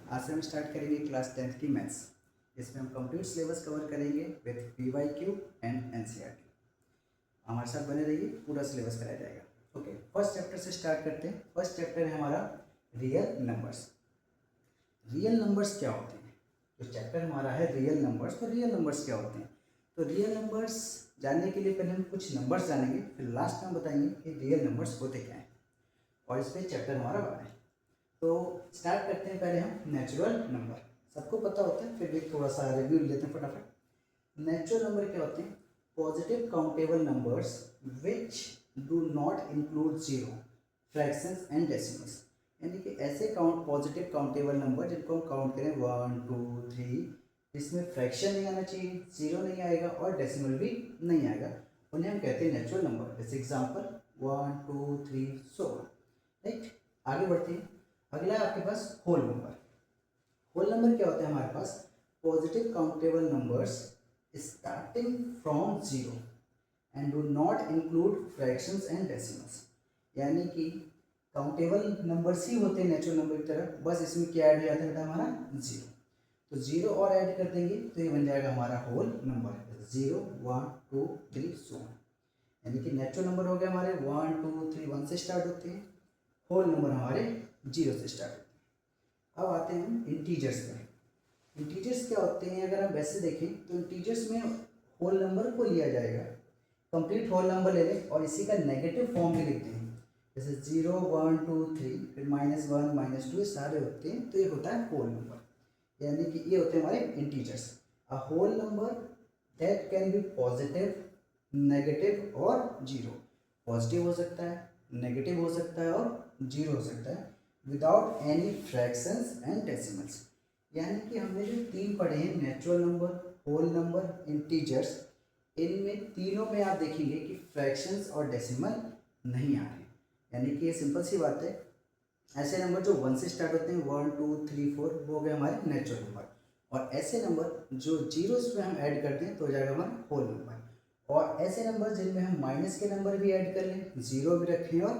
आज से हम स्टार्ट करेंगे क्लास 10th की मैथ्स। इसमें हम कंप्लीट सिलेबस कवर करेंगे विथ PYQ एंड NCERT। हमारे साथ बने रहिए, पूरा सिलेबस कराया जाएगा। ओके, फर्स्ट चैप्टर से स्टार्ट करते हैं। फर्स्ट चैप्टर है हमारा रियल नंबर्स। रियल नंबर्स क्या होते हैं? जो चैप्टर हमारा है रियल नंबर्स, तो रियल नंबर्स क्या होते हैं? तो रियल नंबर्स जानने के लिए पहले हम कुछ नंबर्स जानेंगे, फिर लास्ट में बताएंगे कि रियल नंबर्स होते क्या हैं, और इस पर चैप्टर हमारा बना है। तो स्टार्ट करते हैं पहले हम नेचुरल नंबर। सबको पता होता है, फिर भी थोड़ा सा रिव्यू लेते हैं फटाफट। नेचुरल नंबर क्या होते हैं? Positive countable numbers which do not include zero, fractions and decimals. यानी कि ऐसे पॉजिटिव काउंटेबल नंबर जिनको हम काउंट करें 1 2 3, इसमें फ्रैक्शन नहीं आना चाहिए, जीरो नहीं आएगा और डेसिमल भी नहीं आएगा, उन्हें हम कहते हैं नेचुरल नंबर। जैसे एग्जाम्पल 1 2 3 सो। राइट, आगे बढ़ते हैं। अगला है आपके पास होल नंबर। होल नंबर क्या होता है हमारे पास? Positive countable numbers starting from zero and do not include fractions and decimals. यानी कि काउंटेबल नंबर्स ही होते हैं नेचुरल नंबर की तरह, बस इसमें क्या ऐड हो जाता है हमारा? जीरो। तो जीरो और ऐड कर देंगे तो ये बन जाएगा हमारा होल नंबर। 0 1 2 3 सो। यानी कि नेचुरल नंबर हो गया हमारे 1 2 3 1 से स्टार्ट होते हैं, होल नंबर हमारे जीरो से स्टार्ट होते हैं। अब आते हैं हम इंटीजर्स में। इंटीजर्स क्या होते हैं? अगर हम वैसे देखें तो इंटीजर्स में होल नंबर को लिया जाएगा, कंप्लीट होल नंबर ले लें और इसी का नेगेटिव फॉर्म भी लिखते हैं, जैसे 0 1 2 3 फिर -1 -2 सारे होते हैं, तो ये होता है होल नंबर। यानी कि ये होते हैं हमारे integers. A whole number that can be positive, negative और जीरो। पॉजिटिव हो सकता है, नेगेटिव हो सकता है और जीरो हो सकता है, without any fractions and decimals. यानी कि हमने जो तीन पढ़े हैं, natural number, whole number, integers, इनमें तीनों में आप देखेंगे कि फ्रैक्शंस और डेसिमल नहीं आ रहे। यानी कि ये सिंपल सी बात है, ऐसे नंबर जो 1 से स्टार्ट होते हैं 1 2 3 4 वो हो गए हमारे नेचुरल नंबर, और ऐसे नंबर जो जीरोस में हम ऐड करते हैं तो हो जाएगा हमारा होल नंबर। और ऐसे नंबर जिनमें हम माइनस के नंबर भी ऐड कर लें, जीरो भी रखें और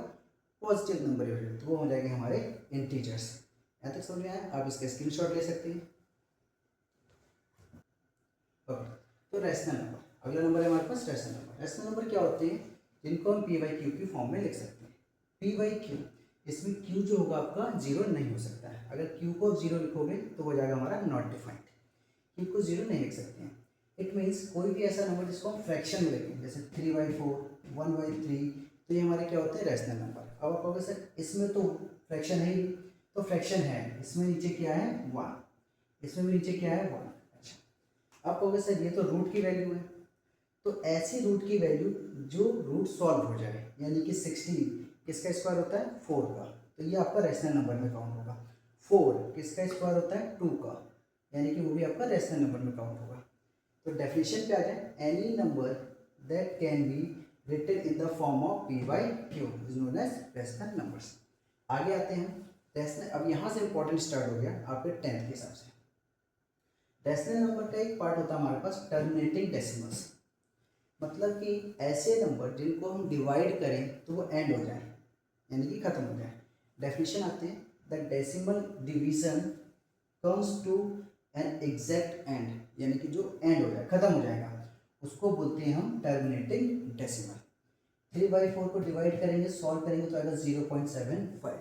पॉजिटिव नंबर भी रखें, तो वो हो जाएंगे हमारे इंटीजर्स। यहाँ तक समझ में आया? आप इसका स्क्रीनशॉट ले सकते हैं। ओके, तो रैशनल नंबर अगला नंबर है हमारे पास। रैशनल नंबर, रैशनल नंबर क्या होते हैं? जिनको हम P/Q की फॉर्म में लिख सकते हैं। P/Q, इसमें Q जो होगा आपका जीरो नहीं हो सकता है। अगर Q को जीरो लिखोगे तो हो जाएगा हमारा नॉट डिफाइंड। Q को जीरो नहीं लिख सकते हैं। इट मीन्स कोई भी ऐसा नंबर जिसको हम फ्रैक्शन में लिखें, जैसे 3/4 1/3, तो ये हमारे क्या होते हैं? Rational number. अब आप कहोगे सर इसमें तो फ्रैक्शन है ही, तो फ्रैक्शन है, इसमें नीचे क्या है? 1, इसमें भी नीचे क्या है? 1। अच्छा, आप कहोगे सर ये तो रूट की वैल्यू है, तो ऐसी रूट की वैल्यू जो रूट सॉल्व हो जाए, यानी कि 16 किसका स्क्वायर होता है? 4 का, तो ये आपका रैशनल नंबर में काउंट होगा। 4 किसका स्क्वायर होता है? 2 का, यानी कि वो भी आपका रैशनल नंबर में काउंट होगा। तो डेफिनेशन पे आ जाए, any number that can be written in the form of P/Q is known as rational numbers. आगे आते हैं रैशनल। अब यहाँ से इंपॉर्टेंट स्टार्ट हो गया आपके 10th के हिसाब से। रैशनल नंबर का एक पार्ट होता है हमारे पास टर्मिनेटिंग डेसिमल्स। मतलब कि ऐसे नंबर जिनको हम डिवाइड करें तो वो एंड हो जाए, यानी कि खत्म हो जाए। डेफिनेशन आते हैं, the decimal division comes to an exact end, यानी कि जो एंड हो जाए, खत्म हो जाएगा, उसको बोलते हैं हम टर्मिनेटिंग डेसिमल। 3/4 को डिवाइड करेंगे, सॉल्व करेंगे तो आएगा 0.75,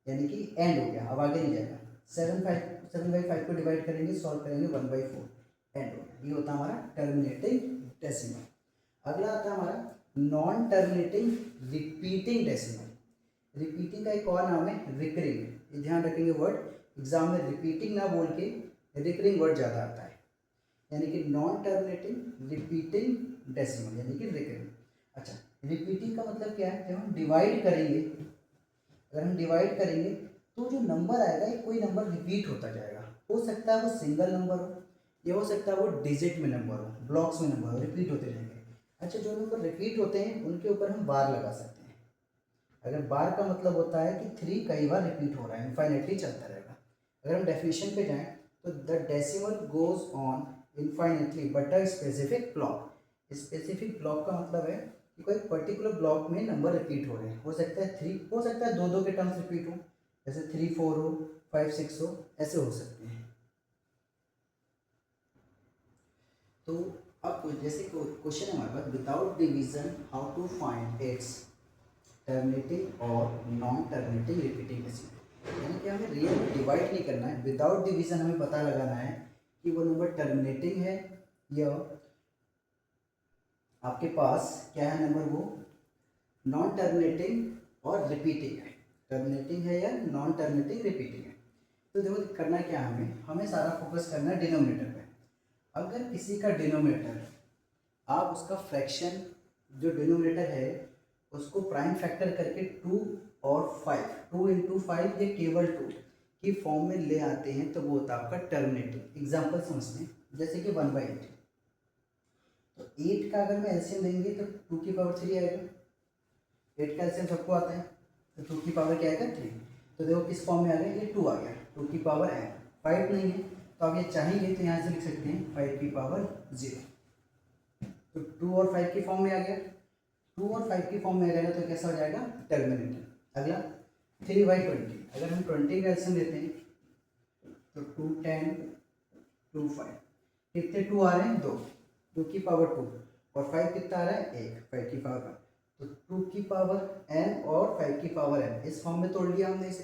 यानी कि एंड हो गया, अब आगे नहीं जाएगा। 7/5 को डिवाइड करेंगे, सॉल्व करेंगे 1/4, एंड हो गया। ये होता है हमारा टर्मिनेटिंग डेसिमल। अगला आता है हमारा non terminating repeating decimal. Repeating का एक और नाम है रिकरिंग, ये ध्यान रखेंगे वर्ड, एग्जाम में रिपीटिंग ना बोल के रिकरिंग वर्ड ज़्यादा आता है। यानी कि नॉन टर्मिनेटिंग रिपीटिंग डेसिमल, यानी कि रिकरिंग। अच्छा, रिपीटिंग का मतलब क्या है? जब हम डिवाइड करेंगे, अगर हम डिवाइड करेंगे तो जो नंबर आएगा ये कोई नंबर रिपीट होता जाएगा। हो सकता है वो सिंगल नंबर हो, या हो सकता है वो डिजिट में नंबर हो, ब्लॉक्स में नंबर हो, रिपीट होते जाएंगे। अच्छा, जो नंबर रिपीट होते हैं उनके ऊपर हम बार लगा सकते हैं। अगर बार का मतलब होता है कि 3 कई बार रिपीट हो रहा है, इनफाइनेटली चलता रहेगा। अगर हम डेफिनेशन पे जाएं तो the decimal goes on infinitely but a specific block. Specific block का मतलब है कि कोई पर्टिकुलर ब्लॉक में नंबर रिपीट हो रहे हैं। हो सकता है 3, हो सकता है 2 2 के टर्म्स रिपीट हो, जैसे 3 4 हो, 5 6 हो, ऐसे हो सकते हैं। तो अब जैसे क्वेश्चन है हमारे पास, without division how to find its terminating और नॉन टर्मिनेटिंग रिपीटिंग डेसिमल। यानी कि हमें रियल में डिवाइड नहीं करना है, विदाउट डिवीजन हमें पता लगाना है कि वो नंबर टर्मिनेटिंग है या आपके पास क्या है नंबर, वो नॉन टर्मिनेटिंग और रिपीटिंग है। टर्मिनेटिंग है या नॉन टर्मिनेटिंग रिपीटिंग है। तो देखो करना क्या है, हमें सारा फोकस करना है डिनोमिनेटर पे। अगर किसी का डिनोमिनेटर आप उसका फ्रैक्शन जो डिनोमिनेटर है उसको प्राइम फैक्टर करके 2 और 5, 2 इंटू 5 या केवल 2 की फॉर्म में ले आते हैं तो वो होता है आपका टर्मिनेटिंग। एग्जाम्पल समझते हैं, जैसे कि 1/8। तो 8 का अगर मैं एलसीएम लेंगे तो 2 की पावर 3 आएगा। 8 का एलसीएम सबको आता है, तो 2 की पावर क्या आएगा 3। तो देखो किस फॉर्म में आ गया, ये 2 आ गया, 2 की पावर n। 5 नहीं है तो आप ये चाहेंगे तो यहाँ से लिख सकते हैं 5 की पावर 0। तो 2 और 5 की फॉर्म में आ गया, 2 और 5 की फॉर्म में आ जाएगा तो कैसा हो जाएगा टर्मिनेटर। अगला 3/20, अगर हम 20 का एलसीएम लेते हैं तो 2 10 2 5, कितने 2 आ रहे हैं 2, 2 की पावर 2 और 5 कितना आ रहा है 1, 5 की पावर 1। तो 2 की पावर n और 5 की पावर n इस फॉर्म में तोड़ लिया हमने इसे।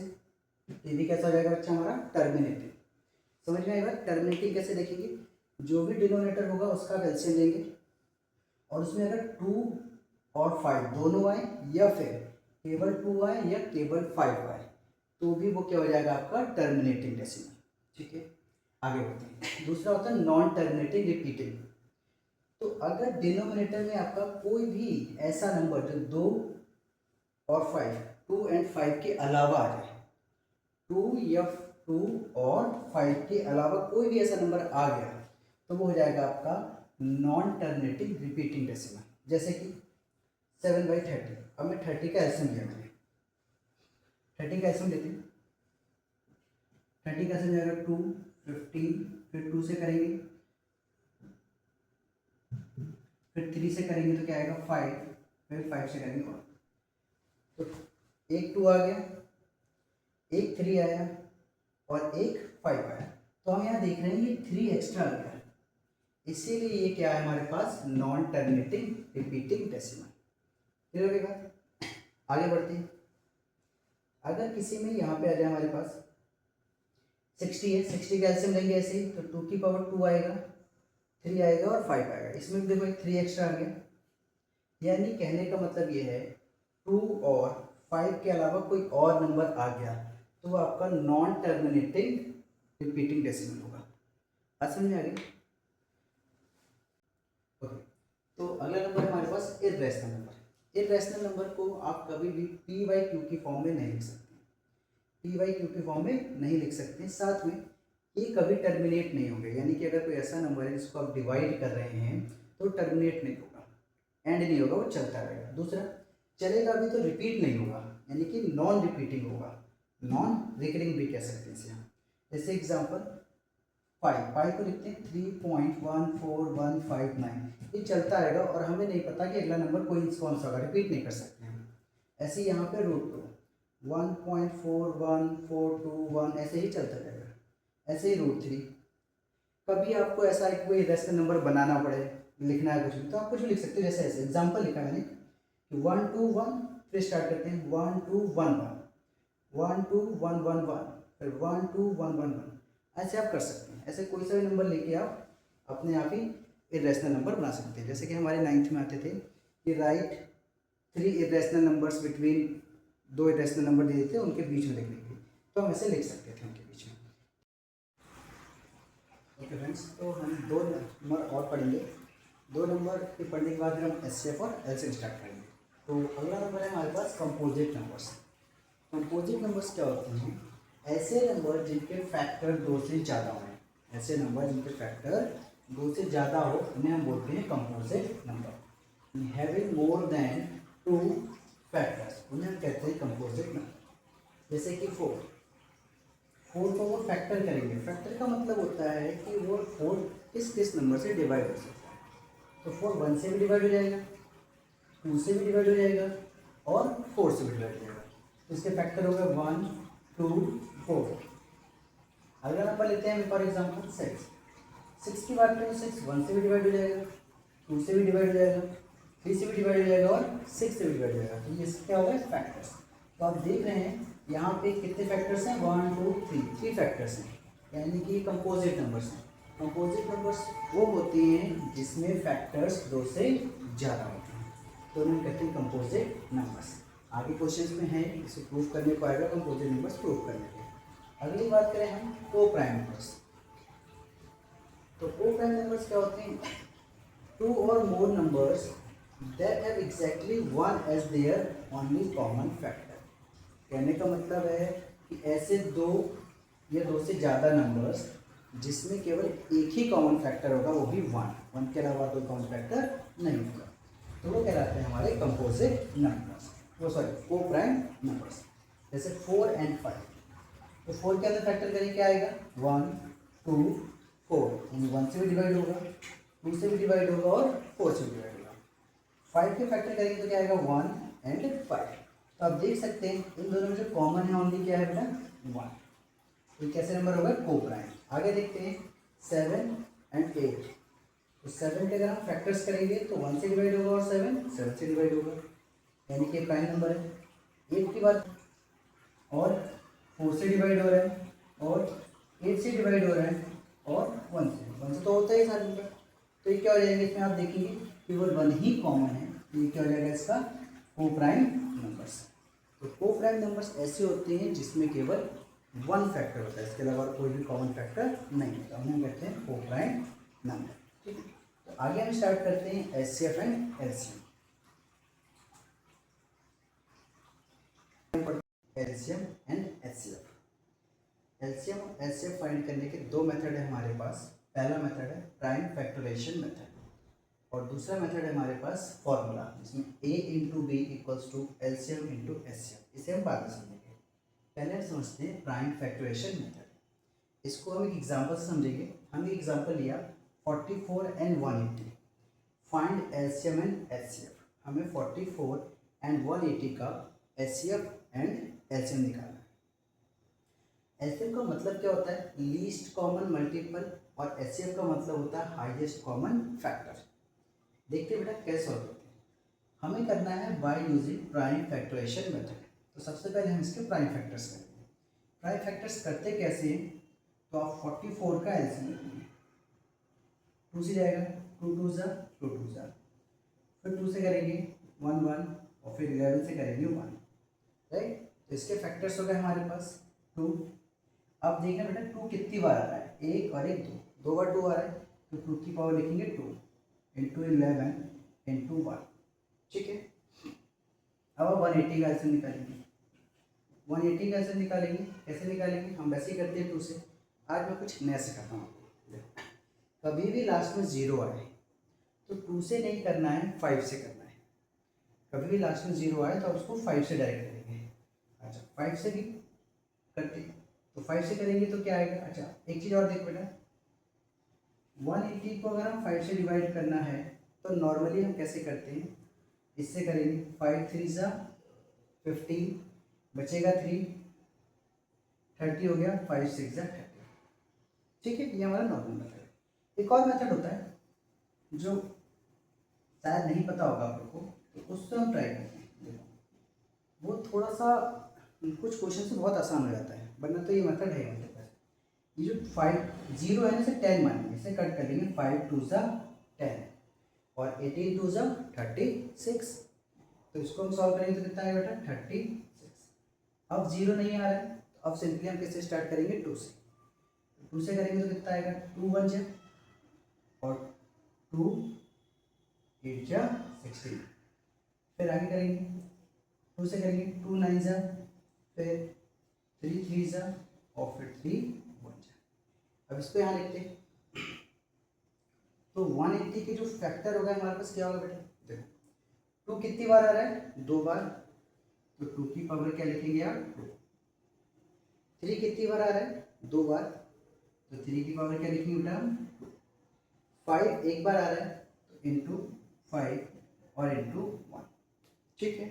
ये भी कैसा हो जाएगा बच्चा हमारा टर्मिनेटिंग। समझ में आएगा टर्मिनेटिंग कैसे देखेंगे, जो भी डिनोमिनेटर होगा उसका एलसीएम लेंगे और उसमें अगर 2 और 5 दोनों आए या फिर केवल 2 आए या केवल 5 आए तो भी वो क्या हो जाएगा आपका टर्मिनेटिंग डेसिमल। ठीक है, आगे बढ़ते हैं। दूसरा होता है नॉन टर्मिनेटिंग रिपीटिंग। तो अगर डिनोमिनेटर में आपका कोई भी ऐसा नंबर जो 2 और 5, 2 एंड 5 के अलावा आ जाए, 2 या 2 और 5 के अलावा कोई भी ऐसा नंबर आ गया तो वो हो जाएगा आपका नॉन टर्मिनेटिंग रिपीटिंग डेसिमल। जैसे कि 7/30। अब मैं 30 का एलसीएम लिया, मैंने 30 का एलसीएम लेते हैं। 30 का एलसीएम जाएगा 2 15, फिर 2 से करेंगे, फिर 3 से करेंगे तो क्या आएगा 5, फिर 5 से करेंगे और तो एक 2 आ गया, एक 3 आया और एक 5 आया। तो हम यहाँ देख रहे हैं ये 3 एक्स्ट्रा आ गया, इसीलिए ये क्या है हमारे पास non terminating repeating decimal. Clear होगा, आगे बढ़ते हैं। अगर किसी में यहाँ पे आ जाए हमारे पास 60 है, 60 का एलसीएम लेंगे ऐसे ही तो 2 की पावर 2 आएगा, 3 आएगा और 5 आएगा। इसमें भी देखो एक 3 एक्स्ट्रा आ गया, यानी कहने का मतलब ये है 2 और 5 के अलावा कोई और नंबर आ गया तो वो आपका नॉन टर्मिनेटिंग रिपीटिंग डेसिमल होगा। बात समझ में आ गई? ओके, तो अगला नंबर है हमारे पास इर्रेशनल नंबर। इर्रेशनल नंबर को आप कभी भी p/q की फॉर्म में नहीं लिख सकते, p/q की फॉर्म में नहीं लिख सकते। साथ में ये कभी टर्मिनेट नहीं होंगे, यानी कि अगर कोई ऐसा नंबर है जिसको आप डिवाइड कर रहे हैं तो टर्मिनेट नहीं होगा, एंड नहीं होगा, वो चलता रहेगा। दूसरा चलेगा भी तो रिपीट नहीं होगा, यानी कि नॉन रिपीटिंग होगा, नॉन रिकरिंग भी कह सकते हैं इसे हम। जैसे एग्जांपल 5 को लिखते हैं 3.14159, ये चलता रहेगा और हमें नहीं पता कि अगला नंबर कोई कौन सा होगा, रिपीट नहीं कर सकते हम। ऐसे ही यहाँ पे √2 1.41421 ऐसे ही चलता रहेगा। ऐसे ही √3, कभी आपको ऐसा एक कोई रेशनल नंबर बनाना पड़े, लिखना है कुछ भी, तो आप कुछ भी लिख सकते हो। जैसे ऐसे एग्जाम्पल लिखा मैंने कि 1 2 1, फिर स्टार्ट करते हैं 1 2 1 1, 1 2 1 1 1, फिर 1 2 1 1 1, ऐसे आप कर सकते हैं। ऐसे कोई सा भी नंबर लेके आप अपने आप ही इरेशनल नंबर बना सकते हैं। जैसे कि हमारे 9th में आते थे कि right 3 irrational numbers between, 2 irrational number दे देते हैं उनके बीच में लिखने के लिए, तो हम ऐसे लिख सकते थे उनके बीच में। ओके फ्रेंड्स, तो हम 2 नंबर और पढ़ेंगे। 2 नंबर के पढ़ने के बाद फिर हम एचसीएफ और एलसीएम स्टार्ट करेंगे। तो अगला नंबर है हमारे पास कंपोजिट नंबर्स। कंपोजिट नंबर्स क्या होते हैं? ऐसे नंबर जिनके फैक्टर 2 से ज़्यादा हों। ऐसे नंबर जिनके फैक्टर 2 से ज़्यादा हो उन्हें हम बोलते हैं composite number. Having more than 2 factors उन्हें हम कहते हैं कंपोजिट नंबर। जैसे कि 4 को वो फैक्टर करेंगे। फैक्टर का मतलब होता है कि वो 4 किस किस नंबर से डिवाइड हो सकता है। तो 4 1 से भी डिवाइड हो जाएगा, 2 से भी डिवाइड हो जाएगा और 4 से भी डिवाइड हो जाएगा। तो इसके फैक्टर होगा 1 2 4। अगला नंबर लेते हैं फॉर एग्जाम्पल 6 की बात करें, 6 1 से भी डिवाइड हो जाएगा, 2 से भी डिवाइड हो जाएगा, 3 से भी डिवाइड हो जाएगा और 6 से भी डिवाइड हो जाएगा। तो ये क्या होगा, फैक्टर्स। तो आप देख रहे हैं यहाँ पे कितने फैक्टर्स हैं, 1 2 3 फैक्टर्स हैं, यानी कि कंपोजिट नंबर्स हैं। कंपोजिट नंबर्स वो होते हैं जिसमें फैक्टर्स 2 से ज़्यादा होते हैं, तो उन्हें कहते हैं कंपोजिट नंबर्स। आगे क्वेश्चंस में है, इसे प्रूव करने को आएगा, कंपोजिट नंबर्स प्रूव करने के। अगली बात करें हम को प्राइम नंबर्स। तो को प्राइम नंबर्स क्या होते हैं, 2 और more numbers that have exactly 1 as their only common factor. कहने का मतलब है कि ऐसे 2 या 2 से ज़्यादा नंबर्स जिसमें केवल एक ही कॉमन फैक्टर होगा, वो भी 1 के अलावा कोई कॉमन फैक्टर नहीं होगा, तो वो कहलाते हैं हमारे कंपोजिट नंबर्स, वो सॉरी को प्राइम नंबर्स। जैसे 4 एंड 5, तो 4 के अंदर फैक्टर करें क्या आएगा, 1 2 4, यानी 1 से भी डिवाइड होगा, 2 से भी डिवाइड होगा और 4 से भी डिवाइड होगा। 5 के फैक्टर करेंगे तो क्या आएगा, 1 एंड 5। तो आप देख सकते हैं इन दोनों में जो कॉमन है ओनली क्या है बेटा, 1। तो कैसे नंबर होगा, को प्राइम। आगे देखते हैं 7 एंड 8। तो 7 के अगर हम फैक्टर्स करेंगे तो 1 से डिवाइड होगा और 7 से डिवाइड होगा, यानी कि प्राइम नंबर है। 8 की बात, और 4 से डिवाइड हो रहा है और 8 से डिवाइड हो रहा है और 1 से तो होता ही सारे नंबर। तो ये क्या हो जाएगा, इसमें आप देखेंगे केवल 1 ही कॉमन है, तो ये क्या हो जाएगा इसका, को प्राइम नंबर्स। तो को प्राइम नंबर्स ऐसे होते हैं जिसमें केवल 1 फैक्टर होता है, इसके अलावा कोई भी कॉमन फैक्टर नहीं होता, हम कहते हैं को प्राइम नंबर। ठीक है, तो आगे हम स्टार्ट करते हैं HCF and LCM. LCM and HCF. LCM और एचसीएफ फाइंड करने के 2 मेथड है हमारे पास। पहला मेथड है प्राइम फैक्टराइजेशन मेथड और दूसरा मेथड है हमारे पास फॉर्मूला, जिसमें a into B equals to LCM into HCF. इसे हम बाद में समझेंगे, पहले हम समझते हैं प्राइम फैक्टराइजेशन मेथड। इसको हम एक एग्जाम्पल से समझेंगे। हमने एग्जाम्पल लिया 44 and 180, find LCM and HCF. हमें 44 एंड 180 का एचसीएफ एंड एलसीएम निकालना है। एलसीएम का मतलब क्या होता है, लीस्ट कॉमन मल्टीपल, और एचसीएफ का मतलब होता है हाईएस्ट कॉमन फैक्टर। देखते बेटा कैसे सॉल्व करते हैं। हमें करना है by using prime factorization method. तो सबसे पहले हम इसके प्राइम फैक्टर्स करेंगे। प्राइम फैक्टर्स करते कैसे हैं, तो आप 44 का एलसीएम लेंगे, 2 से जाएगा, 2 2 जा 2 2 जा, फिर 2 से करेंगे 1 1, और फिर 11 से करेंगे 1, राइट। तो इसके फैक्टर्स हो गए हमारे पास 2। अब देखना बेटा 2 कितनी बार आ रहा है, 1 और 1 2 बार 2 आ रहा है, तो 2 की पावर लिखेंगे 2 इंटू 11 इंटू 1। ठीक है, अब 180 का एलसीएम निकालेंगे। 180 का एलसीएम निकालेंगे, कैसे निकालेंगे, हम वैसे ही करते हैं 2 से। आज मैं कुछ नया सिखाता हूँ आपको। देखो, कभी भी लास्ट में 0 आए तो 2 से नहीं करना है, 5 से करना है। कभी भी लास्ट में 0 आए तो आप उसको 5 से डायरेक्ट करेंगे। अच्छा, 5 से भी करते, तो 5 से करेंगे तो क्या आएगा। अच्छा, एक चीज़ और देख बेटा, 180 को अगर हम 5 से डिवाइड करना है तो नॉर्मली हम कैसे करते हैं, इससे करेंगे 5 3 जा 15, बचेगा 3, 30 हो गया, 5 6 जा 30। ठीक है, ये हमारा नॉर्मल मेथड है। एक और मेथड होता है जो शायद नहीं पता होगा आप लोग को, तो उससे हम ट्राई करते हैं। देखो, वो थोड़ा सा कुछ क्वेश्चन से बहुत आसान हो जाता है, वरना तो ये मेथड है हमारे पास। ये जो 5 0 है ना, इसे 10 मानेंगे, इसे कट कर लेंगे, 5 2 जा 10 और 18 2 जा 36। तो इसको हम सॉल्व करेंगे तो कितना है बेटा, 36। अब 0 नहीं आ रहा है, तो अब सिंपली हम किससे स्टार्ट करेंगे, 2 से। 2 से करेंगे तो कितना आएगा, 2 1 जा और 2 8 जा 16। फिर आगे करेंगे, 2 से करेंगे, 2 9 जा, फिर 3 3 जा और फिर 3 1 जा। अब इसको यहाँ लिखते हैं, तो 180 के जो फैक्टर होगा हमारे पास क्या होगा बेटा, देखो 2 कितनी बार आ रहा है, 2 बार, तो 2 की पावर क्या लिखेंगे आप, 2। 3 कितनी बार आ रहा है, 2 बार, तो 3 की पावर क्या लिखेंगे बेटा, 5 एक बार आ रहा है, तो इंटू 5 और इंटू 1। ठीक है,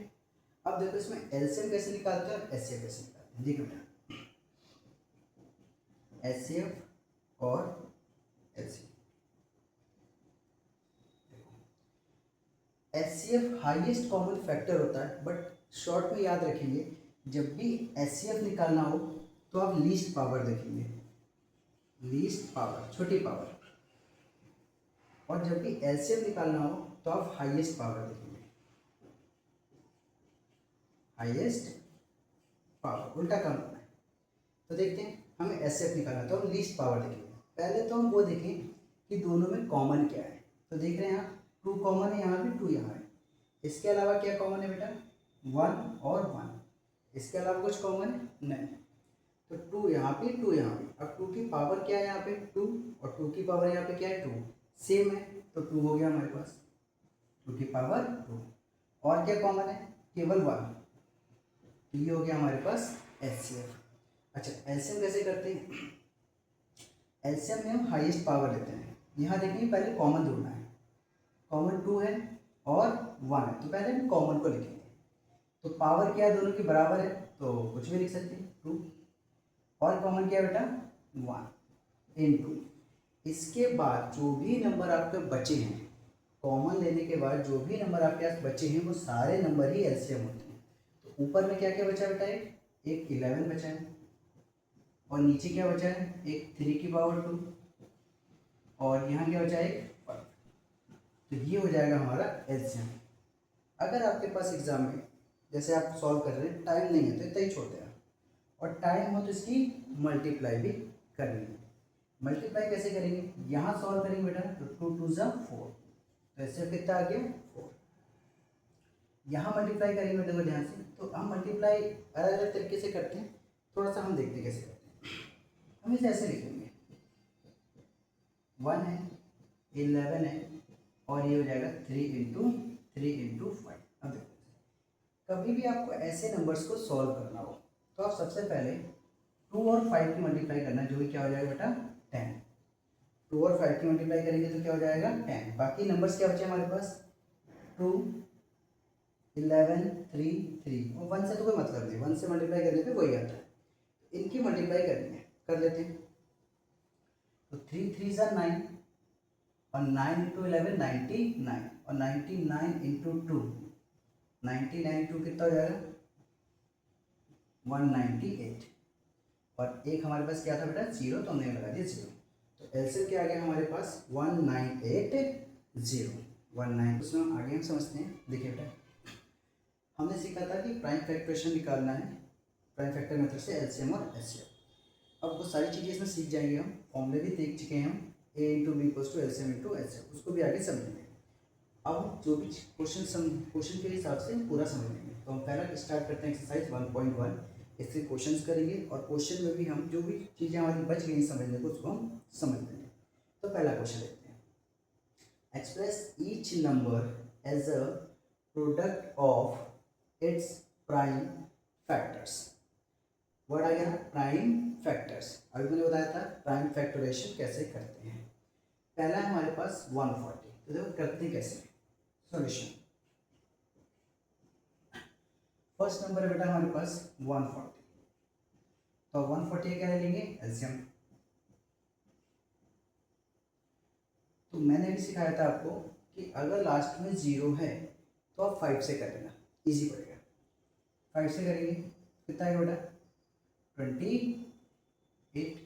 अब देखो इसमें एलसीएम कैसे निकालते हैं और एचसीएफ कैसे निकालते हैं। देखो बेटा, HCF और LCM। HCF highest common factor होता है, बट शॉर्ट में याद रखेंगे जब भी HCF निकालना हो तो आप लीस्ट पावर देखेंगे, लीस्ट पावर छोटी पावर, और जब भी LCM निकालना हो तो आप हाईएस्ट पावर देखेंगे, हाईएस्ट पावर, उल्टा काम करना है। तो देखते हैं हमें HCF निकालना है तो हम लीस्ट पावर देखेंगे। पहले तो हम वो देखें कि दोनों में कॉमन क्या है। तो देख रहे हैं यहाँ 2 कॉमन है, यहाँ भी 2 यहाँ है। इसके अलावा क्या कॉमन है बेटा? 1 और 1। इसके अलावा कुछ कॉमन है? नहीं। तो 2 यहाँ पे, 2 यहाँ पे। अब 2 की पावर क्या है यहाँ पे? 2, और 2 की पावर यहाँ पे क्या है? 2। सेम है, तो 2 हो गया हमारे पास, 2 की पावर 2। और क्या कॉमन है? केवल 1। तो ये हो गया हमारे पास HCF। अच्छा, LCM कैसे करते हैं? LCM में हम हाईएस्ट पावर लेते हैं। यहाँ देखिए पहले कॉमन ढूंढना है। कॉमन 2 है और 1 है, तो पहले हम कॉमन को लिखेंगे। तो पावर क्या है? दोनों की बराबर है, तो कुछ भी लिख सकते हैं 2। और कॉमन क्या है बेटा? 1 इंटू, इसके बाद जो भी नंबर आपके बचे हैं, कॉमन लेने के बाद जो भी नंबर आपके पास बचे हैं वो सारे नंबर ही LCM होते हैं। तो ऊपर में क्या क्या बचा बेटा? एक 11 बचा है, और नीचे क्या बचा है? एक 3 की पावर 2, और यहाँ क्या बचा है? एक 5। तो ये हो जाएगा हमारा LCM। अगर आपके पास एग्जाम में जैसे आप सॉल्व कर रहे हैं, टाइम नहीं है तो इतना ही छोड़ते हैं, और टाइम हो तो इसकी मल्टीप्लाई भी करनी है। मल्टीप्लाई कैसे करेंगे? यहाँ सॉल्व करेंगे बेटा तो 2 2 ज़ा 4, तो ऐसे कितना आ गया? 4। यहाँ मल्टीप्लाई करेंगे बेटा ध्यान से, तो हम मल्टीप्लाई अलग अलग तरीके से करते हैं, थोड़ा सा हम देखते हैं कैसे करते हैं। हम इसे ऐसे लिखेंगे, 1 है, 11 है, और ये हो जाएगा 3 इंटू 5। अब देखो, कभी भी आपको ऐसे नंबर्स को सॉल्व करना हो तो आप सबसे पहले 2 और 5 की मल्टीप्लाई करना, जो भी क्या हो जाएगा बेटा? 10। 2 और 5 की मल्टीप्लाई करेंगे तो क्या हो जाएगा? 10। बाकी नंबर्स क्या बचे हमारे पास? 2, 11, 3, 3, और 1 से तो कोई मतलब नहीं, 1 से मल्टीप्लाई करने पे वही आता है। इनकी मल्टीप्लाई करनी है, कर लेते हैं। तो 3 3 ज़ा 9, और 9 इंटू 11 99, और 99 इंटू 2 99 टू कितना हो जाएगा? 198। और एक हमारे पास क्या था बेटा? 0, तो हमने लगा दिया 0। तो LCM क्या आ गया हमारे पास? 1980। 19। उसमें हम आगे हम समझते हैं। देखिए बेटा, हमने सीखा था कि प्राइम फैक्टरेशन निकालना है प्राइम फैक्टर मेथड से LCM और HCF। अब वो सारी चीज़ें इसमें सीख जाएंगे हम, फॉर्मूले भी देख चुके हैं हम, A into B equals to LCM into HCF, उसको भी आगे समझेंगे। अब जो भी क्वेश्चन के हिसाब से पूरा समझ लेंगे। तो हम पहला स्टार्ट करते हैं एक्सरसाइज 1.1। इससे क्वेश्चंस करेंगे, और क्वेश्चन में भी हम जो भी चीज़ें हमारी बच गई समझने को उसको हम समझ लेंगे। तो पहला क्वेश्चन लेते हैं, express each number as a product of its prime factors. Word आ गया प्राइम फैक्टर्स। अभी मैंने बताया था प्राइम फैक्टोरेशन कैसे करते हैं। पहला है हमारे पास 140, तो देखो करते कैसे। सॉल्यूशन, फर्स्ट नंबर है बेटा हमारे पास 140, तो 140 क्या ले लेंगे? LCM। तो मैंने भी सिखाया था आपको कि अगर लास्ट में 0 है तो आप 5 से कर लेना, इजी पड़ेगा। 5 से करेंगे कितना है बेटा? 28।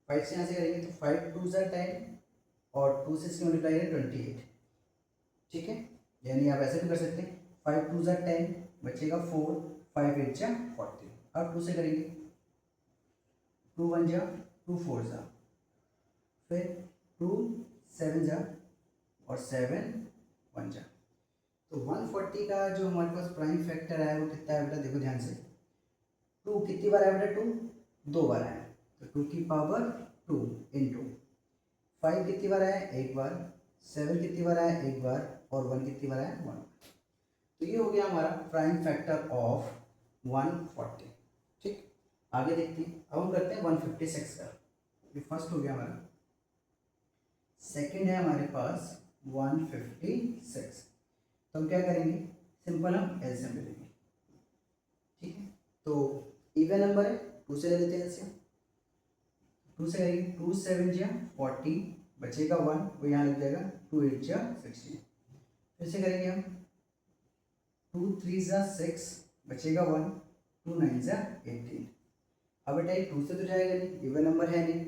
5 से यहाँ से करेंगे तो 5 2 ज़ा 10, और 2 से इसकी मल्टीप्लाई करें 28। ठीक है, यानी आप ऐसे भी कर सकते हैं, 5 2 ज़ा 10, बचेगा 4, 5 8 ज़ा 40। अब 2 से करेंगे, 2 1 ज़ा 2 4 ज़ा, फिर 2 7 ज़ा, और 7 1 ज़ा। तो 140 का जो हमारे पास प्राइम फैक्टर है वो कितना है बेटा? देखो ध्यान से, 2 कितनी बार आया बेटा? 2 2 बार आया, तो 2 की पावर 2 इंटू 5 कितनी बार आया? 1 बार, 7 कितनी बार आया? 1 बार, और 1 कितनी बार आया? 1। तो ये हो गया हमारा प्राइम फैक्टर ऑफ 140। ठीक, आगे देखते हैं। अब हम करते हैं 156 का। ये फर्स्ट हो गया हमारा, सेकंड है हमारे पास 156। तो हम क्या करेंगे? सिंपल हम LCM ले लेंगे। ठीक है, तो इवन नंबर है 2 से ले लेते हैं एलसीएम। 2 से करेंगे, 2 7 जा 40, बचेगा 1, वो यहाँ लग जाएगा, 2 8 जा 16। फिर से करेंगे हम, 2 3 जा 6, बचेगा 1, 2 9 जा 18। अब बेटा ये 2 से तो जाएगा नहीं, इवन नंबर है नहीं,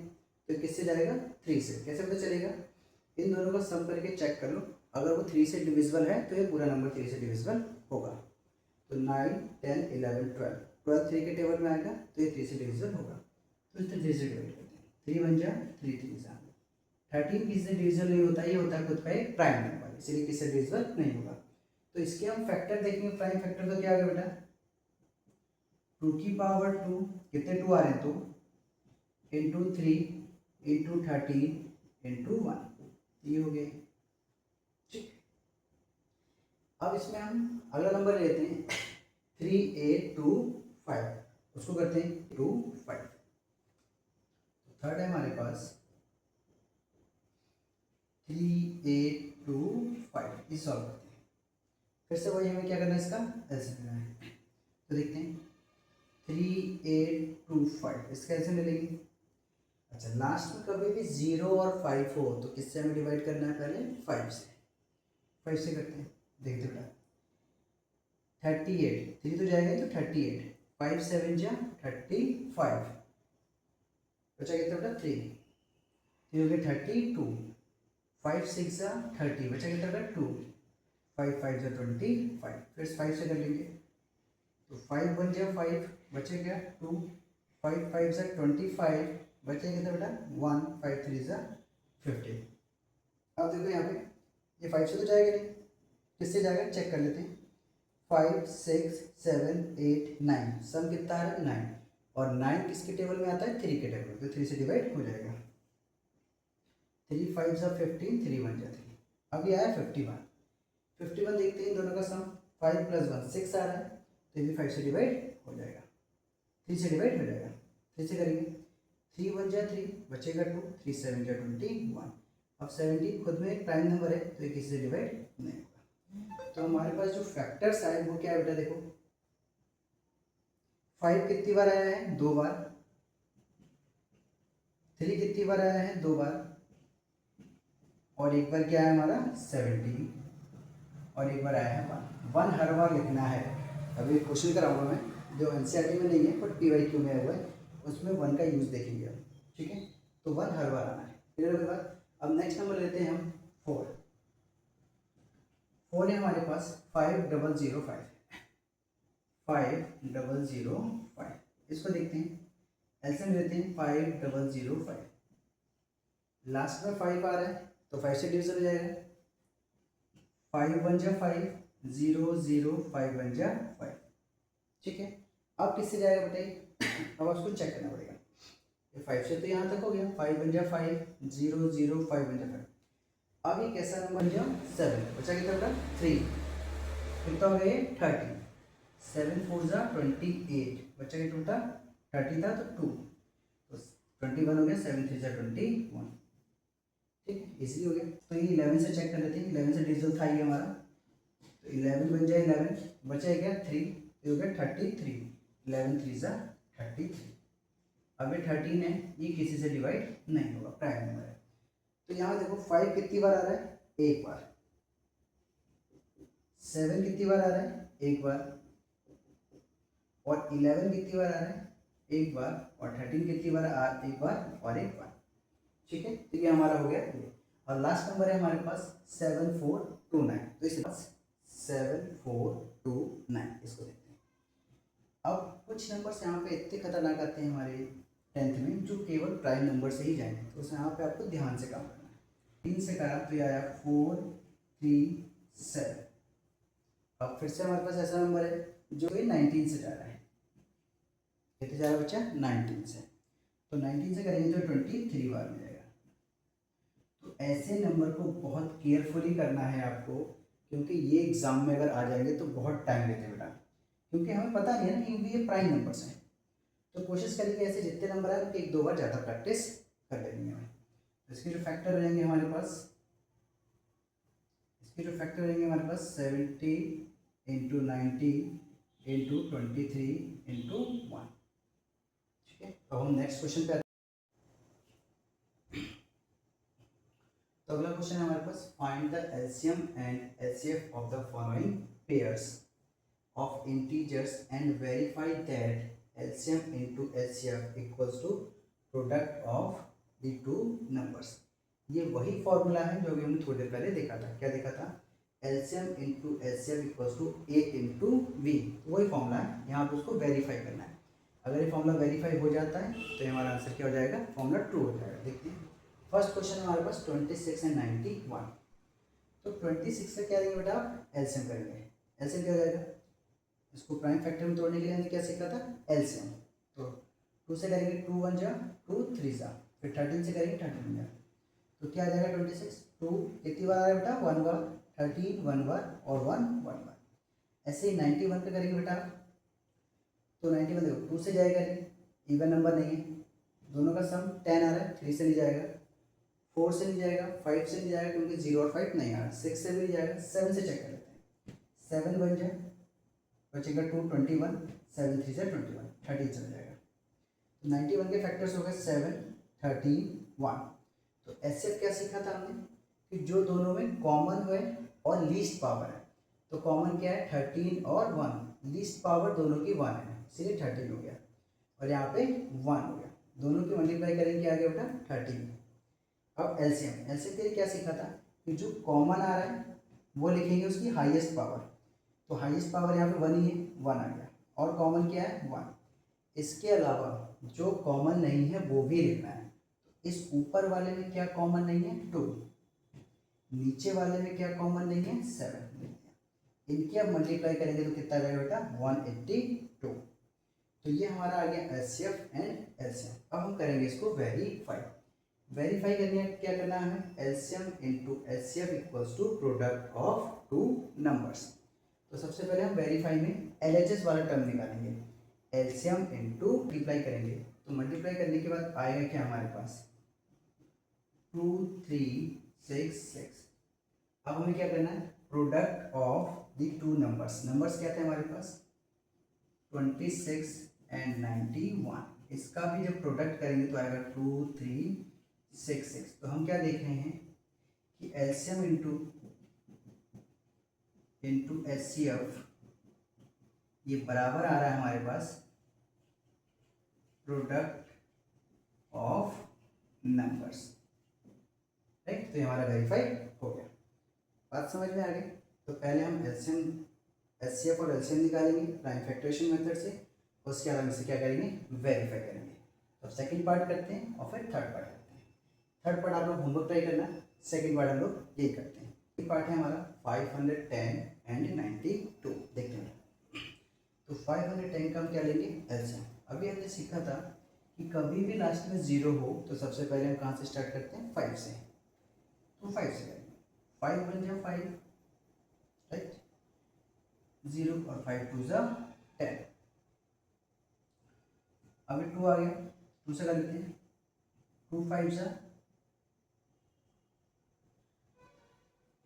तो किससे जाएगा, 3 से। कैसे पता चलेगा, इन दोनों का सम करके चेक कर लो, अगर वो 3 से डिविजिबल है तो ये पूरा नंबर 3 से डिविजिबल होगा। तो 9 10 11 12, 12 3 के टेबल में आएगा तो ये 3 से डिविजिबल होगा। तो इसे 3 से डिवाइड करते हैं, 3 1 जा 3 3 जा 13 किसी से डिविजिबल नहीं होता, ये होता है खुद का एक प्राइम नंबर, इसलिए किसी से डिविजिबल नहीं होगा। तो इसके हम फैक्टर देखेंगे, प्राइम फैक्टर तो क्या आ गया बेटा, 2 की पावर 2, कितने 2 आ रहे हैं, तो इंटू 3 इंटू 13 इंटू 1, ये हो गए। ठीक, अब इसमें हम अगला नंबर लेते हैं 3 8 2 5, उसको करते हैं 2 5। थर्ड है हमारे पास 3 8 2 5, ये सॉल्व करते हैं। फिर से वही हमें क्या करना है, इसका एलसीएम लेना है। तो देखते हैं 3 8 2 5, इसका एलसीएम ले लेंगे। अच्छा, लास्ट में कभी भी 0 और 5 हो तो किससे हमें डिवाइड करना है, पहले 5 से। 5 से करते हैं, देखते बेटा 38, 3 तो जाएगा तो 38, 5 7 जा 35, बचा कितना बेटा 3, 3 हो गया 32, 5 6 जा 30, बचा कितना बेटा 2, 5 5 जा 25। फिर 5 से कर लेंगे, तो 5 1 जा 5, बचेगा 2, 5 5 जा 25, बचेगा कितना बेटा 1, 5 3 जा 50। अब देखो यहाँ पे ये 5 से तो जाएगा नहीं, किससे जाएगा चेक कर लेते हैं। 5 6 7 8 9, सम कितना आ रहा है 9, और 9 किसके टेबल में आता है, 3 के टेबल में, तो 3 से डिवाइड हो जाएगा। 3 5 जा 15, 3 1 जा 3, अभी आया 51। 51 देखते हैं, दोनों का सम 5 + 1 6 आ रहा है, तो ये भी 5 से डिवाइड हो जाएगा, 3 से डिवाइड हो जाएगा। 3 से करेंगे, 3 1 जा 3, बचेगा 2, 3 7 जा 21। अब 17 खुद में एक प्राइम नंबर है, तो ये किसी से डिवाइड नहीं होगा। तो हमारे पास जो फैक्टर्स आए वो क्या है बेटा, देखो 5 कितनी बार आया है, 2 बार, 3 कितनी बार आया है, 2 बार, और एक बार क्या है हमारा 17, और एक बार आया है 1। 1 हर बार लिखना है। अभी क्वेश्चन कराऊंगा मैं, जो एनसीईआरटी में नहीं है बट पीवाईक्यू में हुआ है, उसमें 1 का यूज़ देखेंगे हम। ठीक है, तो 1 हर बार आना है। क्लियर होने के बाद अब नेक्स्ट नंबर लेते हैं हम 4। 4 है हमारे पास 5005, 5005, इसको देखते हैं, एलसीएम लेते हैं 5005, लास्ट में 5 आ रहा है तो 5 से डिविजन हो जाएगा। 5 1 जा 5, 0 0 5 1 जा 5। ठीक है, अब किससे जाएगा बताइए, अब उसको चेक करना पड़ेगा। ये 5 से तो यहाँ तक हो गया, 5 1 जा 5, 0 0 5 1 जा 5। अब ये कैसा नंबर जो 7, बचा कितना बेटा 3, कितना हो गया 30, 7 4 जा 28, बचा कितना बेटा 30 था तो 2, तो 21 हो गया, 7 3 जा 21। ठीक है, इजीली हो गया। तो ये 11 से चेक कर लेते हैं, 11 से डिविजन था ये हमारा, तो 11 बन जाए 11, बचा क्या 3, ये हो गया 33, 11 3 जा 33। अब ये 13 है, ये किसी से डिवाइड नहीं होगा, प्राइम नंबर है। तो यहाँ देखो 5 कितनी बार आ रहा है, एक बार, 7 कितनी बार आ रहा है, एक बार, और 11 कितनी बार आ रहा है, एक बार, और 13 कितनी बार एक बार और एक बार। ठीक है, तो ये हमारा हो गया ये। और लास्ट नंबर है हमारे पास 7429, तो इसके पास 7429, इसको देखते हैं। अब कुछ नंबर्स यहाँ पे इतने खतरनाक आते हैं हमारे 10th में, जो केवल प्राइम नंबर से ही जाएंगे, तो उसमें यहाँ पे आपको ध्यान से काम करना है। 3 से करा तो ये आया 4 3 7। अब फिर से हमारे पास ऐसा नंबर है जो ये 19 से जा रहा है, कितने जा रहा है बच्चा 19 से, तो 19 से करेंगे तो 23 बार मिलेगा। तो ऐसे नंबर को बहुत केयरफुली करना है आपको, क्योंकि ये एग्जाम में अगर आ जाएंगे तो बहुत टाइम लेते हैं बेटा, क्योंकि हमें पता नहीं है ना क्योंकि ये प्राइम नंबर्स हैं। तो कोशिश करेंगे ऐसे जितने नंबर आए उनके 1-2 बार ज़्यादा प्रैक्टिस कर लेंगे हमें। इसके जो फैक्टर रहेंगे हमारे पास, इसके जो फैक्टर रहेंगे हमारे पास 70 × 90 × 23 × 1। ठीक है, तो हम नेक्स्ट क्वेश्चन पे आते हैं। तो अगला क्वेश्चन है हमारे पास, find the LCM and HCF of the following pairs of integers and verify that LCM into HCF equals to product of the two numbers. ये वही फॉर्मूला है जो अभी हमने थोड़ी देर पहले देखा था। क्या देखा था? LCM into HCF equals to A into B, वही फॉर्मूला है। यहाँ पे उसको वेरीफाई करना है। अगर ये फॉर्मूला वेरीफाई हो जाता है तो हमारा आंसर क्या हो जाएगा? फॉर्मूला ट्रू हो जाएगा। देखते हैं, फर्स्ट क्वेश्चन हमारे पास 26 एंड 91। तो 26 का क्या देंगे बेटा? आप एलसीएम करेंगे। एलसीएम क्या हो जाएगा? इसको प्राइम फैक्टर में तोड़ने के लिए हमने क्या सीखा था? एलसीएम। तो 2 से करेंगे 2 1 जा 2 3 जा, फिर 13 से करेंगे 13 जा, तो क्या आ जाएगा? 26। 2 कितनी बार आया बेटा? 1 बार, 13 1 बार और 1 1 बार। ऐसे ही 91 पे करेंगे बेटा, तो 91 देखो 2 से जाएगा नहीं, इवन नंबर नहीं है, दोनों का सम 10 आ रहा है, 3 से नहीं जाएगा, 4 से नहीं जाएगा, 5 से नहीं जाएगा क्योंकि 0 और 5 नहीं आ रहा, 6 से भी नहीं जाएगा, 7 से चेक कर लेते हैं। 7 बन जाए, बचेगा 2 21, 7 3 से 21, 13 चला जाएगा। तो 91 के फैक्टर्स हो गए 7 13 1। तो एचसीएफ क्या सीखा था हमने कि जो दोनों में कॉमन है और लीस्ट पावर है। तो कॉमन क्या है? 13 और 1, लीस्ट पावर दोनों की 1 है, इसलिए 13 हो गया, और यहाँ पे 1 हो गया। दोनों की मल्टीप्लाई करेंगे, आ गया बेटा 13। अब एलसीएम, एलसीएम के लिए क्या सीखा था कि जो कॉमन आ रहा है वो लिखेंगे उसकी हाईएस्ट पावर। तो हाईएस्ट पावर यहाँ पे 1 ही है, 1 आ गया, और कॉमन क्या है? 1। इसके अलावा जो कॉमन नहीं है वो भी लिखना है। इस ऊपर वाले में क्या कॉमन नहीं है? 2। नीचे वाले में क्या कॉमन नहीं है? 7। इनकी अब मल्टीप्लाई करेंगे तो कितना आ जाएगा बेटा? 182। तो ये हमारा आ गया एचसीएफ एंड एलसीएम। अब हम करेंगे इसको वेरीफाई। वेरीफाई करने क्या करना है? LCM into HCF equals to product of two numbers. तो सबसे पहले हम वेरीफाई में एलएचएस वाला टर्म निकालेंगे। एलसीएम इंटू मल्टीप्लाई करेंगे, तो मल्टीप्लाई करने के बाद आएगा क्या हमारे पास? 2 3 6 6। अब हमें क्या करना है? Product of the two numbers. Numbers क्या थे हमारे पास? 26 एंड 91। इसका भी जब प्रोडक्ट करेंगे तो आएगा 2 3 6 6। तो हम क्या देख रहे हैं कि एलसीएम इंटू एचसीएफ ये बराबर आ रहा है हमारे पास प्रोडक्ट ऑफ नंबर्स, राइट। तो ये हमारा वेरीफाई हो गया। बात समझ में आ गई? तो पहले हम एलसीएम एचसीएफ और एलसीएम निकालेंगे प्राइम फैक्टराइजेशन मेथड से, उसके बाद हम इसे क्या करेंगे? वेरीफाई करेंगे। तो सेकंड पार्ट करते हैं और फिर थर्ड पार्ट करते हैं। थर्ड पार्ट आप लोग होमवर्क ट्राई करना, सेकंड पार्ट हम लोग यही करते हैं। ये पार्ट है हमारा 510 एंड 92। देखते हैं, तो 510 का हम क्या लेंगे? एलसीएम। अभी हमने सीखा था कि कभी भी लास्ट में 0 हो तो सबसे पहले हम कहाँ से स्टार्ट करते हैं? 5 से। तो 5 से करेंगे, 5 बन जाए 5, राइट, 0 और 5 2 जा 10। अभी 2 आ गया, 2 से कर लेते हैं, 2 5 जा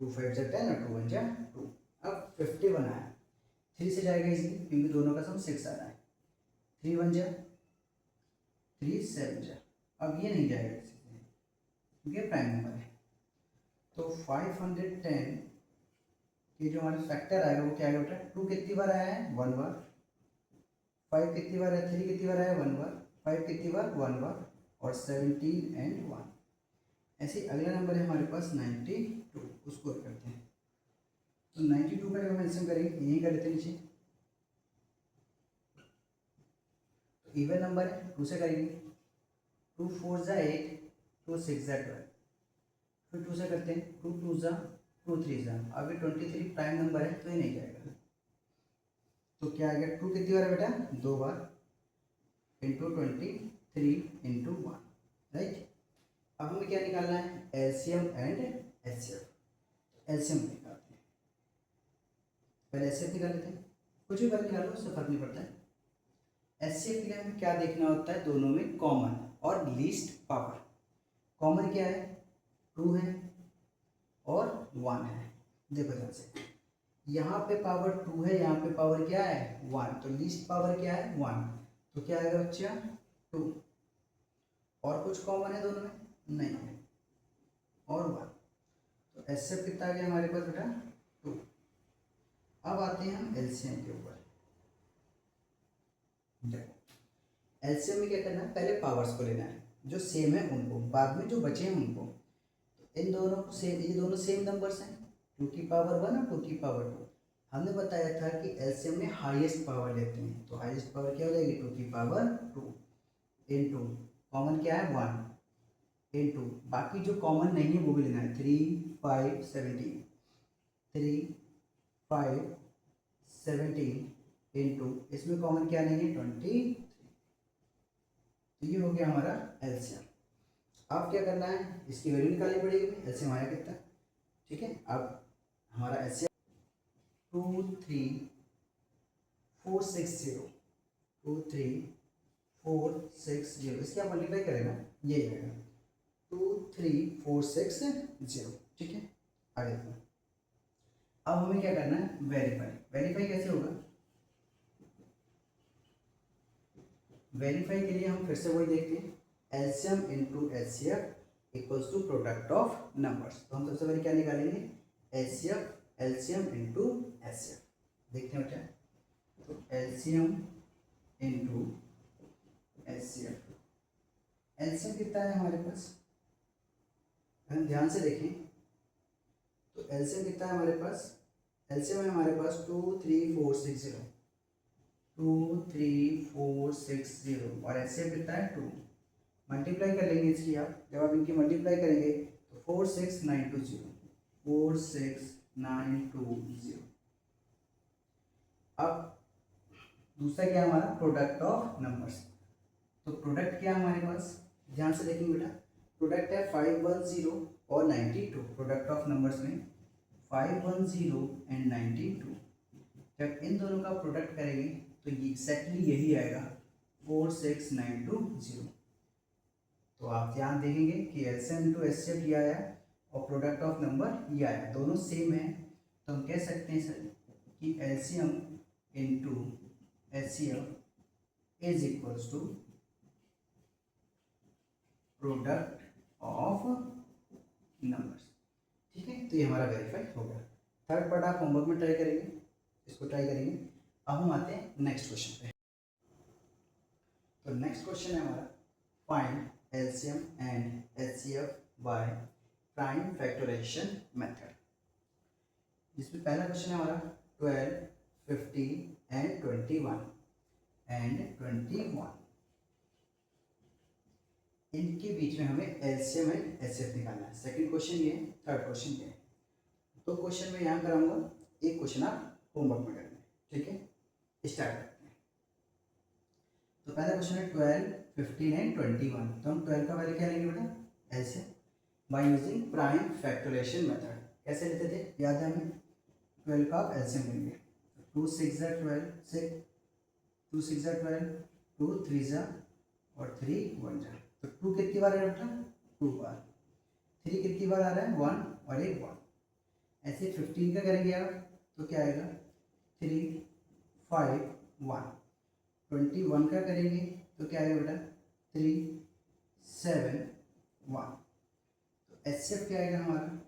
2 5 जा 10 और 2 1 जा 2। अब 51 आया, 3 से जाएगा इजीली क्योंकि दोनों का सम 6 आ रहा है। 3 1 जा 3 7 जा। अब ये नहीं जाएगा किसी से क्योंकि प्राइम नंबर है। तो 510 कि जो हमारा फैक्टर आएगा वो क्या आएगा बेटा? 2 कितनी बार आया है? 1 बार। 5 कितनी बार है? 3 कितनी बार आया? 1 बार। 5 कितनी बार? 1 बार। और 17 एंड 1। ऐसे अगला नंबर है हमारे पास 92, उसको करते हैं। तो 92 का जब हम एलसीएम करेंगे यही कर लेते हैं नीचे, तो इवन नंबर है, 2 से करेंगे, 2 4 जा 8, 2 6 जा 12, फिर 2 से करते हैं, 2 2 जा 2 3 जा। अभी 23 प्राइम नंबर है तो ये नहीं जाएगा, तो क्या आ गया? 2 कितनी बार है बेटा? 2 बार, इंटू 23 इंटू 1, राइट। अब हमें क्या निकालना है? LCM and HCF. एलसीएम निकालते हैं, पहले एचसीएफ निकाल लेते हैं, कुछ भी बात निकालो उससे फर्क नहीं पड़ता है। एचसीएफ के लिए हमें क्या देखना होता है? दोनों में कॉमन और लीस्ट पावर। कॉमन क्या है? 2 है और 1 है। देखो ध्यान से, यहाँ पे पावर 2 है, यहाँ पे पावर क्या है? 1। तो लीस्ट पावर क्या है? 1। तो क्या आएगा बच्चा? 2। और कुछ कॉमन है दोनों में? नहीं है। और 1, तो एचसीएफ कितना आ गया हमारे पास बेटा? 2। अब आते हैं हम एलसीएम के ऊपर। देखो एलसीएम में क्या करना है, पहले पावर्स को लेना है, जो सेम है उनको, बाद में जो बचे हैं उनको। तो इन दोनों को सेम, ये दोनों सेम नंबर्स हैं, 2 की पावर 1 और 2 की पावर 2। हमने बताया था कि एलसीएम में हाईएस्ट पावर लेते हैं, तो हाईएस्ट पावर क्या हो जाएगी? 2 की पावर 2 इनटू कॉमन क्या है? 1 इनटू बाकी जो कॉमन नहीं है वो भी लेना है, 3 5 17, 3 5 17 इनटू इसमें कॉमन क्या नहीं है? 23। तो ये हो गया हमारा एलसीएम। अब क्या करना है, इसकी वैल्यू निकालनी पड़ेगी। एलसीएम आया कितना? ठीक है, अब हमारा एलसीएम 23460, 23460, इसके आप मल्टीप्लाई करें ना, ये आएगा 23460। ठीक है, आगे देखो। अब हमें क्या करना है? वेरीफाई। वेरीफाई कैसे होगा? वेरीफाई के लिए हम फिर से वही देखते हैं, LCM into HCF equals to product of numbers. तो हम सबसे पहले क्या निकालेंगे? HCF, LCM into HCF. देखते हैं बच्चा, तो एलसीएम इंटू एचसीएफ, एलसीएम कितना है हमारे पास? हम ध्यान से देखें तो एलसीएम कितना है हमारे पास? एलसीएम है हमारे पास 23460, 23460 और एचसीएफ कितना है? 2। मल्टीप्लाई कर लेंगे इसकी आप, जब आप इनकी मल्टीप्लाई करेंगे तो 46920, 46920। अब दूसरा क्या है हमारा? Product of numbers. तो प्रोडक्ट क्या है हमारे पास? ध्यान से देखेंगे बेटा, प्रोडक्ट है 510 और 92। प्रोडक्ट ऑफ नंबर्स में 510 एंड 92, जब इन दोनों का प्रोडक्ट करेंगे तो ये एक्जैक्टली यही आएगा 46920। तो आप ध्यान देखेंगे कि एलसीएम इंटू एचसीएफ ये आया और प्रोडक्ट ऑफ नंबर ये आया, दोनों सेम है। तो हम कह सकते हैं सर कि LCM into HCF is equals to product of numbers. ठीक है, तो ये हमारा वेरीफाई हो गया। थर्ड पार्ट आप होमवर्क में ट्राई करेंगे, इसको ट्राई करेंगे। अब हम आते हैं नेक्स्ट क्वेश्चन पे। तो नेक्स्ट क्वेश्चन है हमारा, find LCM and HCF by prime factorization method. जिसमें पहला क्वेश्चन है हमारा 12, 15 एंड 21 एंड 21, इनके बीच में हमें एलसीएम एंड एचसीएफ निकालना है। सेकंड क्वेश्चन ये है, थर्ड क्वेश्चन ये है। तो क्वेश्चन मैं यहाँ कराऊंगा, एक क्वेश्चन आप होमवर्क में करना है। ठीक है, स्टार्ट करते हैं। तो पहला क्वेश्चन है 12, 15 एंड 21। तो हम 12 का वैल्यू क्या लेंगे बेटा? LCM by using prime factorization method. कैसे लेते थे, याद है हमें? 12 का आप एलसीएम लेंगे, 2 6 12, 2 6 12, 2 3 और 3 1 जा। तो 2 कितनी बार है बेटा? 2 बार। 3 कितनी बार आ रहा है? 1 और एक 1। ऐसे 15 का करेंगे आप तो क्या आएगा? 3 5 1। 21 का करेंगे तो क्या आएगा बेटा? 3 7 1। तो एचसीएफ क्या आएगा हमारा?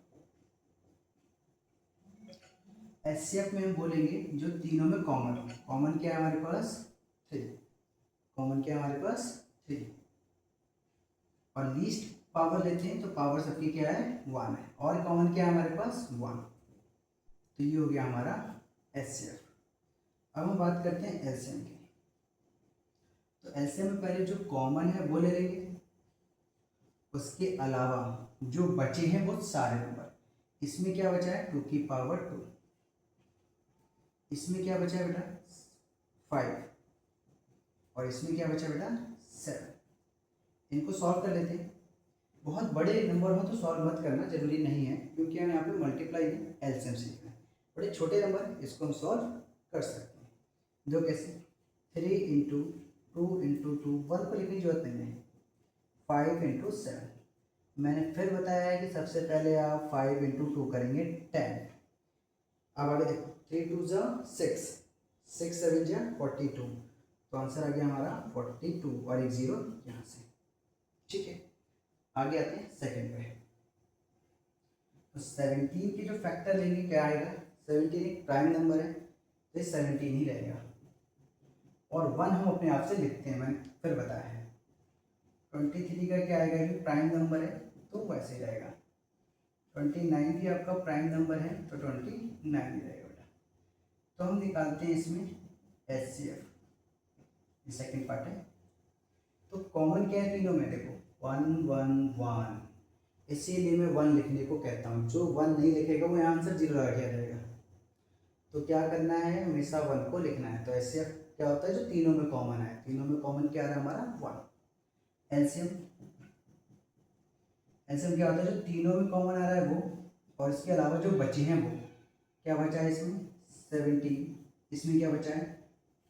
एचसीएफ में हम बोलेंगे जो तीनों में कॉमन हो। कॉमन क्या है हमारे पास? 3। कॉमन क्या है हमारे पास? 3। और लीस्ट पावर लेते हैं तो पावर सबकी क्या है? 1 है। और कॉमन क्या है हमारे पास? 1। तो ये हो गया हमारा एचसीएफ। अब हम बात करते हैं एलसीएम की। तो एलसीएम में पहले जो कॉमन है वो ले लेंगे, उसके अलावा जो बचे हैं वो सारे नंबर। इसमें क्या बचा है? 2 की पावर 2। इसमें क्या बचा है बेटा? 5। और इसमें क्या बचा बेटा? 7। इनको सॉल्व कर लेते हैं। बहुत बड़े नंबर हो तो सॉल्व मत करना, जरूरी नहीं है, क्योंकि हम यहाँ पे मल्टीप्लाई एलसीएम सीखना है। बड़े छोटे नंबर इसको हम सॉल्व कर सकते हैं। जो कैसे? 3 इंटू 2 इंटू 2, 1 को लिखने की जरूरत नहीं है। 5 इंटू 7। मैंने फिर बताया है कि सबसे पहले आप 5 इंटू 2 करेंगे 10। अब आगे देखो, 3 2 6, 6 7 42, तो आंसर आ गया हमारा 42 और एक जीरो यहाँ से। ठीक है, आगे आते हैं सेकंड पे। तो 17 की जो फैक्टर लेंगे क्या आएगा, 17 एक प्राइम नंबर है तो 17 ही रहेगा, और 1 हम अपने आप से लिखते हैं, मैंने फिर बताया है। 23 का क्या आएगा, ये प्राइम नंबर है तो वैसे ही रहेगा। 29 भी आपका प्राइम नंबर है तो 29 ही रहेगा बेटा। तो हम निकालते हैं इसमें HCF, ये सेकेंड पार्ट है। तो कॉमन क्या है तीनों में, देखो 1 1 1, इसीलिए मैं 1 लिखने को कहता हूँ। जो 1 नहीं लिखेगा वो यहाँ आंसर 0 लगा के आ जाएगा। तो क्या करना है, हमेशा 1 को लिखना है। तो HCF क्या होता है, जो तीनों में कॉमन है। तीनों में कॉमन क्या आ रहा है हमारा 1। एलसीएम, एलसीएम क्या होता है, जो तीनों में कॉमन आ रहा है वो, और इसके अलावा जो बचे हैं वो, क्या बचा है इसमें 17, इसमें क्या बचा है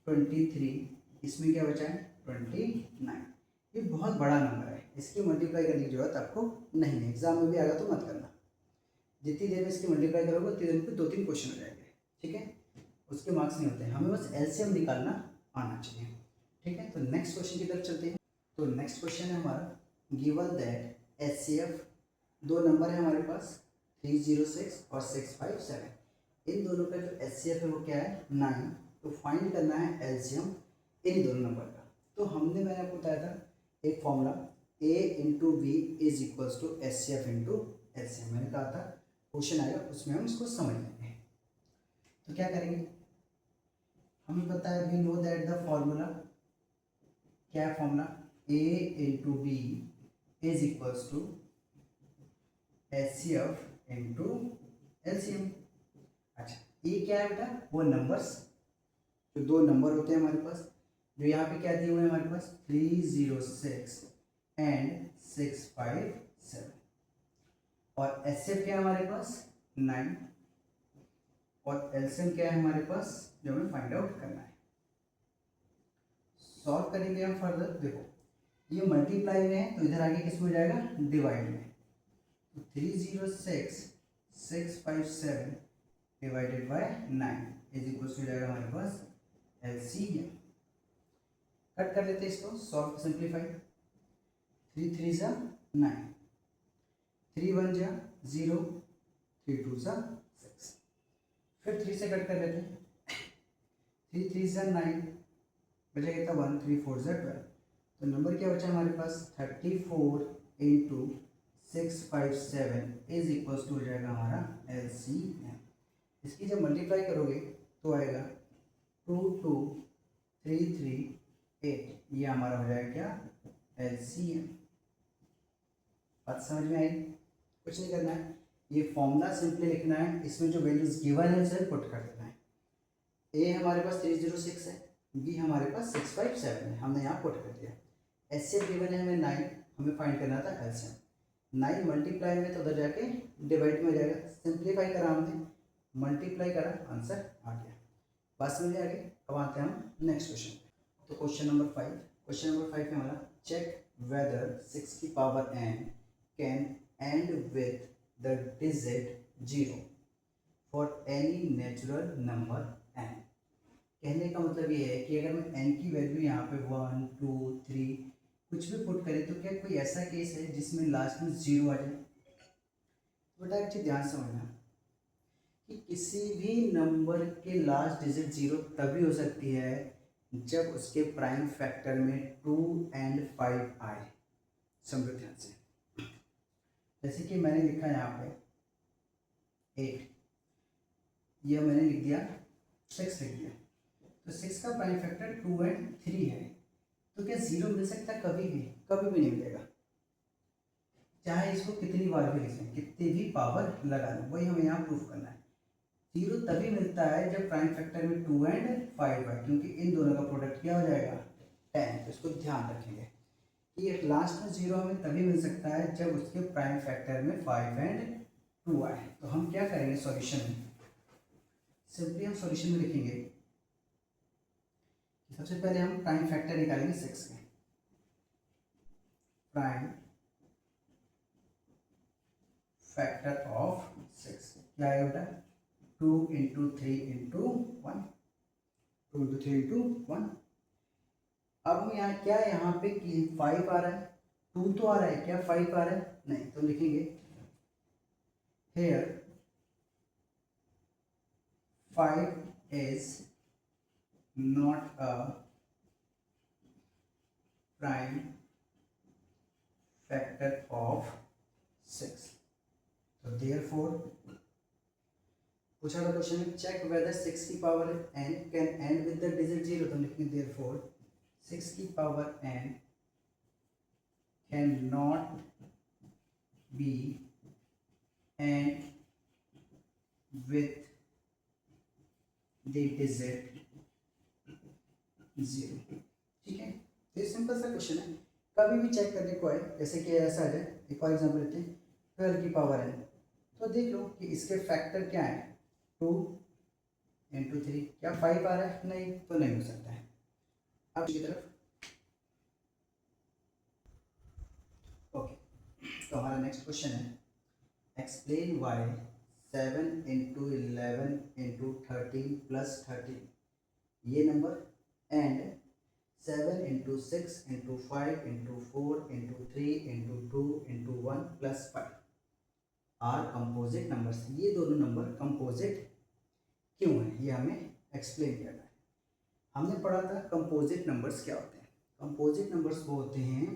23, इसमें क्या बचा है 29। ये बहुत बड़ा नंबर है, इसकी मल्टीप्लाई करने की जरूरत आपको नहीं है। एग्जाम में भी आएगा तो मत करना, जितनी देर में इसकी मल्टीप्लाई करोगे उतनी देर में 2-3 क्वेश्चन हो जाएंगे। ठीक है, उसके मार्क्स नहीं होते हैं, हमें बस एलसीएम निकालना आना चाहिए। ठीक है, तो नेक्स्ट क्वेश्चन की तरफ चलते हैं। तो नेक्स्ट क्वेश्चन है हमारा, गिवन दैट HCF, दो नंबर है हमारे पास 306 और 657, इन दोनों का जो HCF है वो क्या है 9। तो फाइंड करना है एलसीएम इन दोनों नंबर का। तो मैंने आपको बताया था एक formula, A into B is equals to HCF into LCM. मैंने कहा था क्वेश्चन आएगा उसमें हम इसको समझ लेंगे। तो क्या करेंगे, हमें पता है we know that the formula, क्या है formula, A into B is equals to HCF into LCM. अच्छा, ये क्या है बेटा, वो नंबर्स, जो दो नंबर होते हैं हमारे पास, जो यहाँ पे क्या दिए हुए हैं हमारे पास 306 एंड 657, और HCF क्या है हमारे पास 9, और एलसीएम क्या है हमारे पास जो हमें फाइंड आउट करना है। सॉल्व करेंगे हम फर्दर। देखो ये मल्टीप्लाई में है तो इधर आगे किस में हो जाएगा, डिवाइड में। तो 306 657 divided by 9 is equal to जाएगा हमारे पास एलसीएम। कट कर लेते हैं इसको, सॉल्व सिंप्लीफाई। 3 3 जा 9, 3 1 जा 0, 3 2 जा 6, फिर 3 से कट कर लेते हैं। 3 3 जा 9, बचेगा कितना 1, 3 4 जा 12। तो नंबर क्या बचा हमारे पास 34 इंटू 657 इज इक्वल्स टू हो जाएगा हमारा एलसीएम। इसकी जब मल्टीप्लाई करोगे तो आएगा 22338, ये हमारा हो जाएगा क्या एलसीएम। बात समझ में आई, कुछ नहीं करना है, ये फॉर्मूला सिंपली लिखना है, इसमें जो वैल्यूज गिवन है उसे पुट कर देना है। ए हमारे पास 306 है, बी हमारे पास 657 है, हमने यहाँ पुट कर दिया। HCF गिवन है हमें 9, हमें फाइंड करना था एलसीएम। 9 मल्टीप्लाई में तो उधर जाके डिवाइड में हो जाएगा, सिंप्लीफाई करा हमने, मल्टीप्लाई करा, आंसर आ गया। बात समझ में आ गई। अब आते हैं हम नेक्स्ट क्वेश्चन पे। तो क्वेश्चन नंबर 5, क्वेश्चन नंबर 5 में हमारा चेक वेदर 6 की power n can and with the digit 0 for any natural number n। कहने का मतलब ये है कि अगर मैं n की वैल्यू यहाँ पे 1 2 3 कुछ भी पुट करें तो क्या कोई ऐसा केस है जिसमें लास्ट में 0 आ जाए। तो बेटा एक चीज ध्यान समझना कि किसी भी नंबर के लास्ट डिजिट 0 तभी हो सकती है जब उसके प्राइम फैक्टर में 2 एंड 5 आए। समझो ध्यान से, जैसे कि मैंने लिखा यहाँ पे 8, यह मैंने लिख दिया 6 लिख दिया, तो 6 का प्राइम फैक्टर 2 एंड 3 है, तो क्या 0 मिल सकता है कभी भी? कभी भी नहीं मिलेगा, चाहे इसको कितनी बार भी लिखें, कितनी भी पावर लगा लें, वही हमें यहाँ प्रूफ करना है। 0 तभी मिलता है जब प्राइम फैक्टर में 2 एंड 5 है, क्योंकि इन दोनों का प्रोडक्ट क्या हो जाएगा 10। तो इसको ध्यान रखेंगे कि लास्ट में 0 हमें तभी मिल सकता है जब उसके प्राइम फैक्टर में 5 एंड 2 आए। तो हम क्या करेंगे सॉल्यूशन में, सिंपली हम सॉल्यूशन में लिखेंगे, सबसे पहले हम प्राइम फैक्टर निकालेंगे 6 के। प्राइम फैक्टर ऑफ 6 क्या आएगा बेटा 2 इंटू 3 इंटू 1, 2 इंटू 3 इंटू 1। अब हम यहाँ क्या है, यहाँ पे 5 आ रहा है, 2 तो आ रहा है, क्या 5 आ रहा है नहीं, तो लिखेंगे here 5 is not a prime factor of 6। तो देयरफॉर पूछा था क्वेश्चन में, चेक वेदर 6 की power n can and with the digit 0, तो लिखेंगे देयरफॉर 6 की power n can not be and with the digit 0। ठीक है, तो ये सिंपल सा क्वेश्चन है, कभी भी चेक करने को है, जैसे कि ऐसा आ जाए, एक और एग्जाम्पल लेते हैं 12 की पावर n, तो देख लो कि इसके फैक्टर क्या है, 2 इंटू 3, क्या 5 आ रहा है नहीं, तो नहीं हो सकता है। अब की तरफ ओके, तो हमारा नेक्स्ट क्वेश्चन है, explain why 7 into 11 into 13 plus 13 ये number and 7 into 6 into 5 into 4 into 3 into 2 into 1 plus 5 are composite numbers. ये दोनों नंबर कंपोजिट क्यों है, ये हमें एक्सप्लेन करना है। हमने पढ़ा था कंपोजिट नंबर्स क्या होते हैं। कंपोजिट नंबर्स वो होते हैं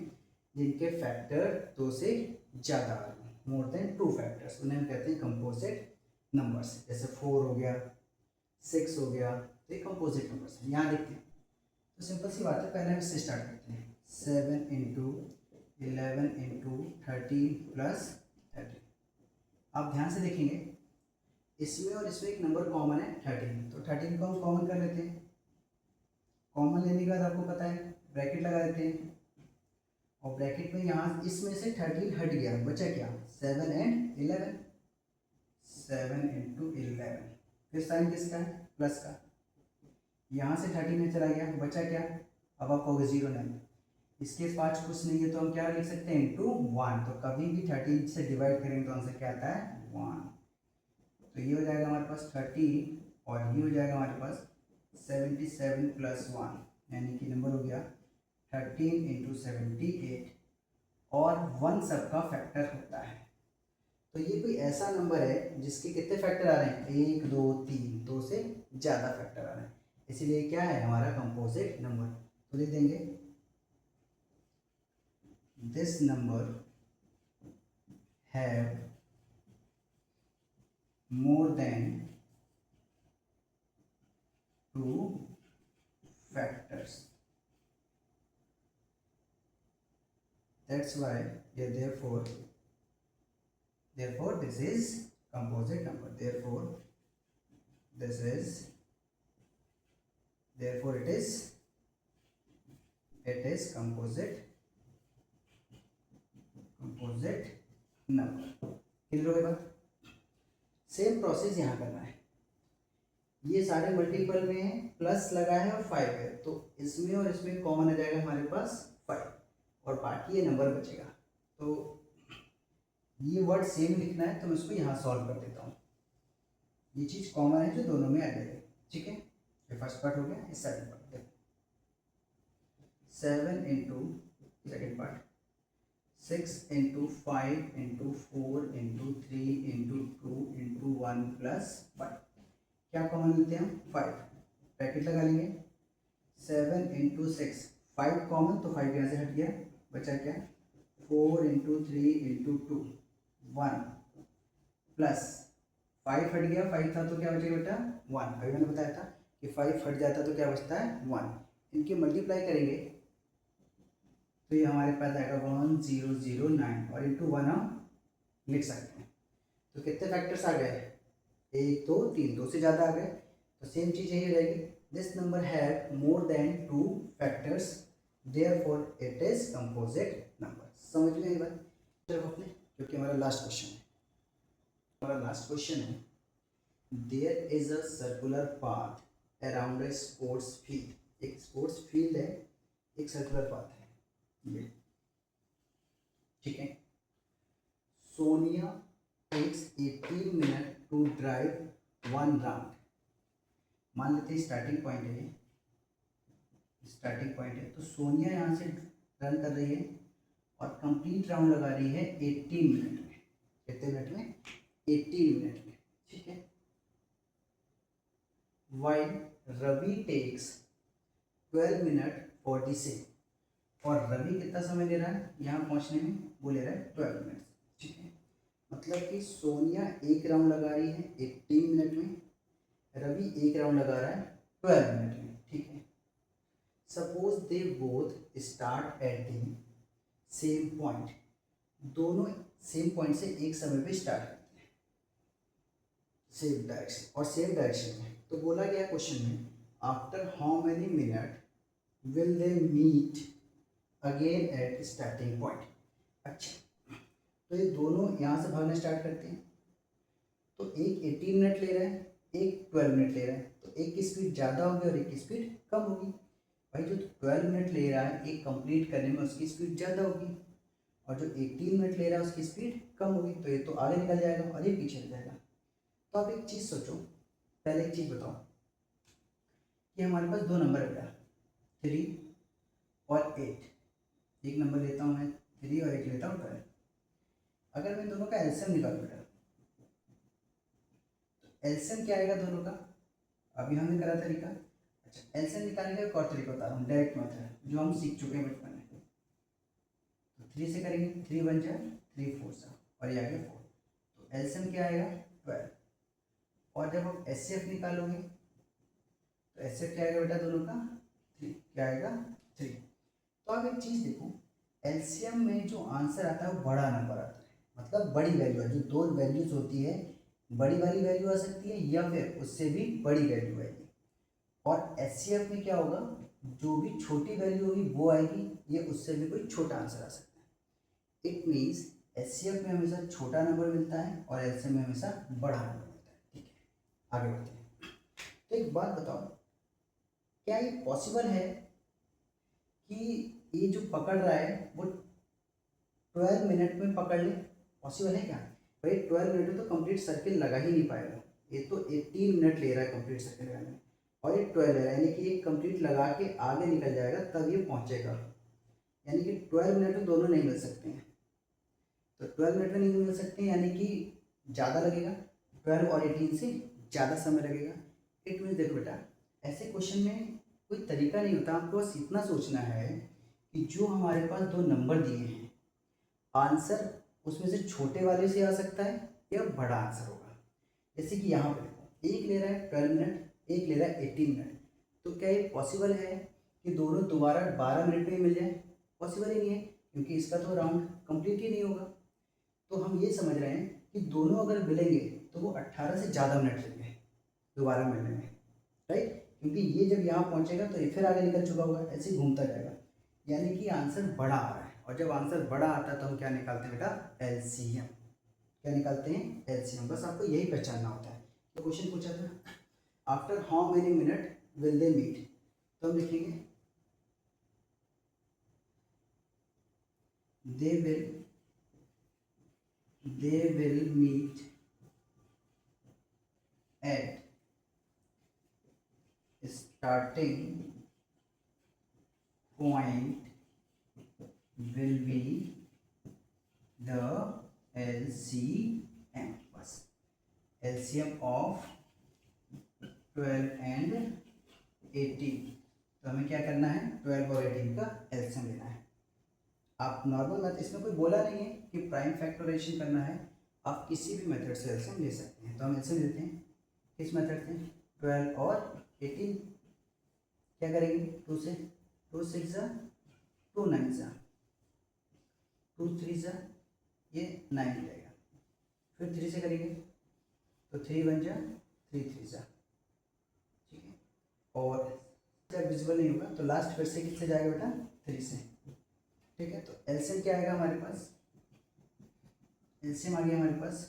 जिनके फैक्टर 2 से ज़्यादा आ रहे हैं, मोर देन 2 फैक्टर्स, उन्हें हम कहते हैं कंपोजिट नंबर्स। जैसे 4 हो गया, 6 हो गया, तो ये कंपोजिट नंबर्स हैं। यहाँ देखते हैं, तो सिंपल सी बात है, पहले हम इससे स्टार्ट करते हैं। 7 इंटू 11 इंटू 13 प्लस 13। आप ध्यान से देखेंगे, इसमें और इसमें एक नंबर कॉमन है 13, तो 13 को हम कॉमन कर लेते हैं। कॉमन लेने के बाद आपको पता है ब्रैकेट लगा देते हैं, और ब्रैकेट में यहाँ इसमें से 13 हट गया, बचा क्या 7 एंड 11। 7 इंटू 11, फिर साइन किसका है प्लस का, यहाँ से 13 में चला गया, बचा क्या, अब आप कहोगे 0 नहीं, इसके पास कुछ नहीं है, तो हम क्या लिख सकते हैं इंटू 1। तो कभी भी 13 से डिवाइड करेंगे तो आंसर क्या आता है 1। तो ये हो जाएगा हमारे पास 13, और ये हो जाएगा हमारे पास 77 प्लस 1, यानी कि नंबर हो गया 13 इंटू 78, और 1 सबका फैक्टर होता है। तो ये कोई ऐसा नंबर है जिसके कितने फैक्टर आ रहे हैं, 1 2 3, 2 से ज़्यादा फैक्टर आ रहे हैं, इसीलिए क्या है हमारा कंपोजिट नंबर। तो लिख देंगे this number have more than 2 factors, that's why yeah, therefore this is composite number, therefore it is composite number। Clear हो गया बात। सेम प्रोसेस यहाँ करना है, ये सारे मल्टीपल में है, प्लस लगा है और 5 है, तो इसमें और इसमें कॉमन आ जाएगा हमारे पास 5, और बाकी ये नंबर बचेगा। तो ये वर्ड सेम लिखना है, तो मैं इसको यहाँ सॉल्व कर देता हूँ। ये चीज़ कॉमन है जो दोनों में आ जाएगी, ठीक है। ये फर्स्ट पार्ट हो गया, ये second part. 7 into second part 6 into 5 into 4 into 3 into 2 into 1 plus 5, क्या कॉमन लेते हैं हम 5, ब्रैकेट लगा लेंगे। 7 इंटू 6, 5 कॉमन, तो 5 यहाँ से हट गया, बचा क्या 4 इंटू 3 इंटू 2 1 प्लस 5 हट गया, 5 था तो क्या बचेगा बेटा 1। अभी मैंने बताया था कि 5 हट जाता तो क्या बचता है 1। इनकी मल्टीप्लाई करेंगे तो ये हमारे पास आएगा 1009, और इंटू 1 हम लिख सकते हैं। तो कितने फैक्टर्स आ गए, 1 2 3, 2 से ज़्यादा आ गए, तो सेम चीज़ यही रहेगी, this number have more than 2 factors, therefore it is composite number. समझ में आई बात। चलो अपने, क्योंकि हमारा लास्ट क्वेश्चन है, हमारा लास्ट क्वेश्चन है, there is a circular path around a sports field. एक स्पोर्ट्स फील्ड है, एक सर्कुलर पाथ है ये, ठीक है। Sonia takes 18 minute to drive 1 round. मान लेते हैं स्टार्टिंग पॉइंट है, स्टार्टिंग पॉइंट है। तो सोनिया यहाँ से रन कर रही है और कंप्लीट राउंड लगा रही है 18 मिनट में। कितने मिनट में? 18 मिनट में, ठीक है। वाइल रवि टेक्स 12 मिनट 46, और रवि कितना समय ले रहा है यहाँ पहुँचने में? वो ले रहा है 12 मिनट, ठीक है। मतलब कि सोनिया एक राउंड लगा रही है 18 मिनट में, रवि एक राउंड लगा रहा है 12 मिनट में, ठीक है। Suppose they both start at the same point, दोनों सेम पॉइंट से एक समय पे स्टार्ट करते हैं, सेम डायरेक्शन और सेम डायरेक्शन में। तो बोला गया क्वेश्चन में after how many minute will they meet again at starting point. अच्छा, तो ये दोनों यहाँ से भागना स्टार्ट करते हैं। तो एक 18 मिनट ले रहा है, एक 12 मिनट ले रहा है, तो एक की स्पीड ज़्यादा होगी और एक की स्पीड कम होगी। भाई जो 12 मिनट ले रहा है एक कंप्लीट करने में, उसकी स्पीड ज़्यादा होगी, और जो 18 मिनट ले रहा है उसकी स्पीड कम होगी। तो ये तो आगे निकल जाएगा और ये पीछे निकल जाएगा। तो आप एक चीज़ सोचो, पहले एक चीज़ बताओ कि हमारे पास दो नंबर बेटा 3 और 8, एक नंबर लेता हूँ मैं 3 और एक लेता हूँ 12। अगर मैं दोनों का एलसीएम निकालूँ बेटा, तो एलसीएम क्या आएगा दोनों का? अभी हमने करा तरीका। अच्छा, एलसीएम निकालने का एक और तरीका बता रहा हूँ, डायरेक्ट मेथड जो हम सीख चुके हैं बचपन में। तो 3 से करेंगे, 3 1 जा 3 4 सा, और ये आ गया 4। तो एलसीएम क्या आएगा? 12। और जब आप एचसीएफ निकालोगे तो एचसीएफ क्या आएगा बेटा दोनों का? 3। क्या आएगा? 3। तो आप एक चीज़ देखो, एलसीएम में जो आंसर आता है वो बड़ा नंबर आता है, मतलब बड़ी वैल्यू है। जो दो वैल्यूज होती है, बड़ी वाली वैल्यू आ सकती है या फिर उससे भी बड़ी वैल्यू आएगी। और एचसीएफ में क्या होगा? जो भी छोटी वैल्यू होगी वो आएगी, या उससे भी कोई छोटा आंसर आ सकता है। इट मीन्स एचसीएफ में हमेशा छोटा नंबर मिलता है और एलसीएम में हमेशा बड़ा नंबर मिलता है, ठीक है। आगे बढ़ते हैं। तो एक बात बताओ, क्या ये पॉसिबल है कि ये जो पकड़ रहा है वो 12 मिनट में पकड़ ले? पॉसिबल है क्या? भाई 12 मिनट में तो कंप्लीट सर्किल लगा ही नहीं पाएगा। ये तो 18 मिनट ले रहा है कंप्लीट सर्किल लगाने में, और ये 12 ले रहा है, यानी कि ये कंप्लीट लगा के आगे निकल जाएगा तब ये पहुंचेगा। यानी कि 12 मिनट में दोनों नहीं मिल सकते हैं। तो 12 मिनट में नहीं मिल सकते यानी कि ज़्यादा लगेगा, 12 और 18 से ज़्यादा समय लगेगा। इट मीन्स देखो बेटा, ऐसे क्वेश्चन में कोई तरीका नहीं होता, आपको बस इतना सोचना है कि जो हमारे पास दो नंबर दिए हैं, आंसर उसमें से छोटे वाले से आ सकता है या बड़ा आंसर होगा। जैसे कि यहाँ पे देखो, एक ले रहा है 12 मिनट, एक ले रहा है 18 मिनट। तो क्या ये पॉसिबल है कि दोनों दोबारा 12 मिनट में मिल जाए? पॉसिबल ही नहीं है, क्योंकि इसका तो राउंड कंप्लीट ही नहीं होगा। तो हम ये समझ रहे हैं कि दोनों अगर मिलेंगे तो वो 18 से ज़्यादा मिनट लेंगे दोबारा मिलने में, राइट? क्योंकि ये जब यहाँ पहुँचेगा तो ये फिर आगे निकल चुका होगा, ऐसे ही घूमता जाएगा, यानी कि आंसर बड़ा आ रहा है। और जब आंसर बड़ा आता है तो हम क्या निकालते हैं बेटा? एलसीएम। क्या निकालते हैं? एलसीएम। बस आपको यही पहचानना होता है। तो क्वेश्चन पूछा था after how many minute will they meet, तो हम लिखेंगे they will meet at starting point will be the LCM. बस LCM of 12 and 18। तो हमें क्या करना है? 12 और 18 का LCM लेना है। आप नॉर्मल मैथ, इसमें कोई बोला नहीं है कि प्राइम फैक्टराइजेशन करना है, आप किसी भी मेथड से एलसीएम ले सकते हैं। तो हम एलसीएम लेते हैं किस मेथड से? 12 और 18। क्या करेंगे? 2 से, 2 6 जा 2 9 जा 2 3 जा, ये 9 जाएगा। फिर 3 से करेंगे तो 3 1 जा 3 3 जा, ठीक है। और जब विजिबल नहीं होगा तो लास्ट फिर से किससे जाएगा बेटा? 3 से, ठीक है। तो एलसीएम क्या आएगा हमारे पास? एलसीएम आ गया हमारे पास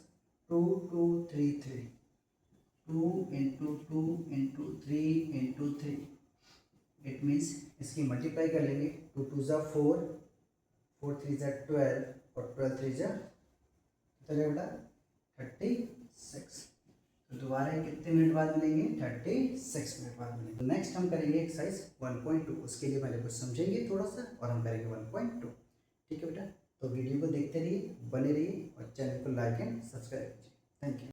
2 2 3 3, 2 into 2 into 3 into 3। It means इसकी मल्टीप्लाई कर लेंगे, 2 2 जा 4, 4 3 जा 12 और 12 3 जा कितना बेटा? 36। तो दोबारा कितने मिनट बाद मिलेंगे? 36 मिनट बाद मिलेंगे। नेक्स्ट हम करेंगे एक्सरसाइज 1.2। उसके लिए पहले कुछ समझेंगे थोड़ा सा और हम करेंगे 1.2। ठीक है बेटा, तो वीडियो को देखते रहिए, बने रहिए और चैनल को लाइक एंड सब्सक्राइब कीजिए। Thank you.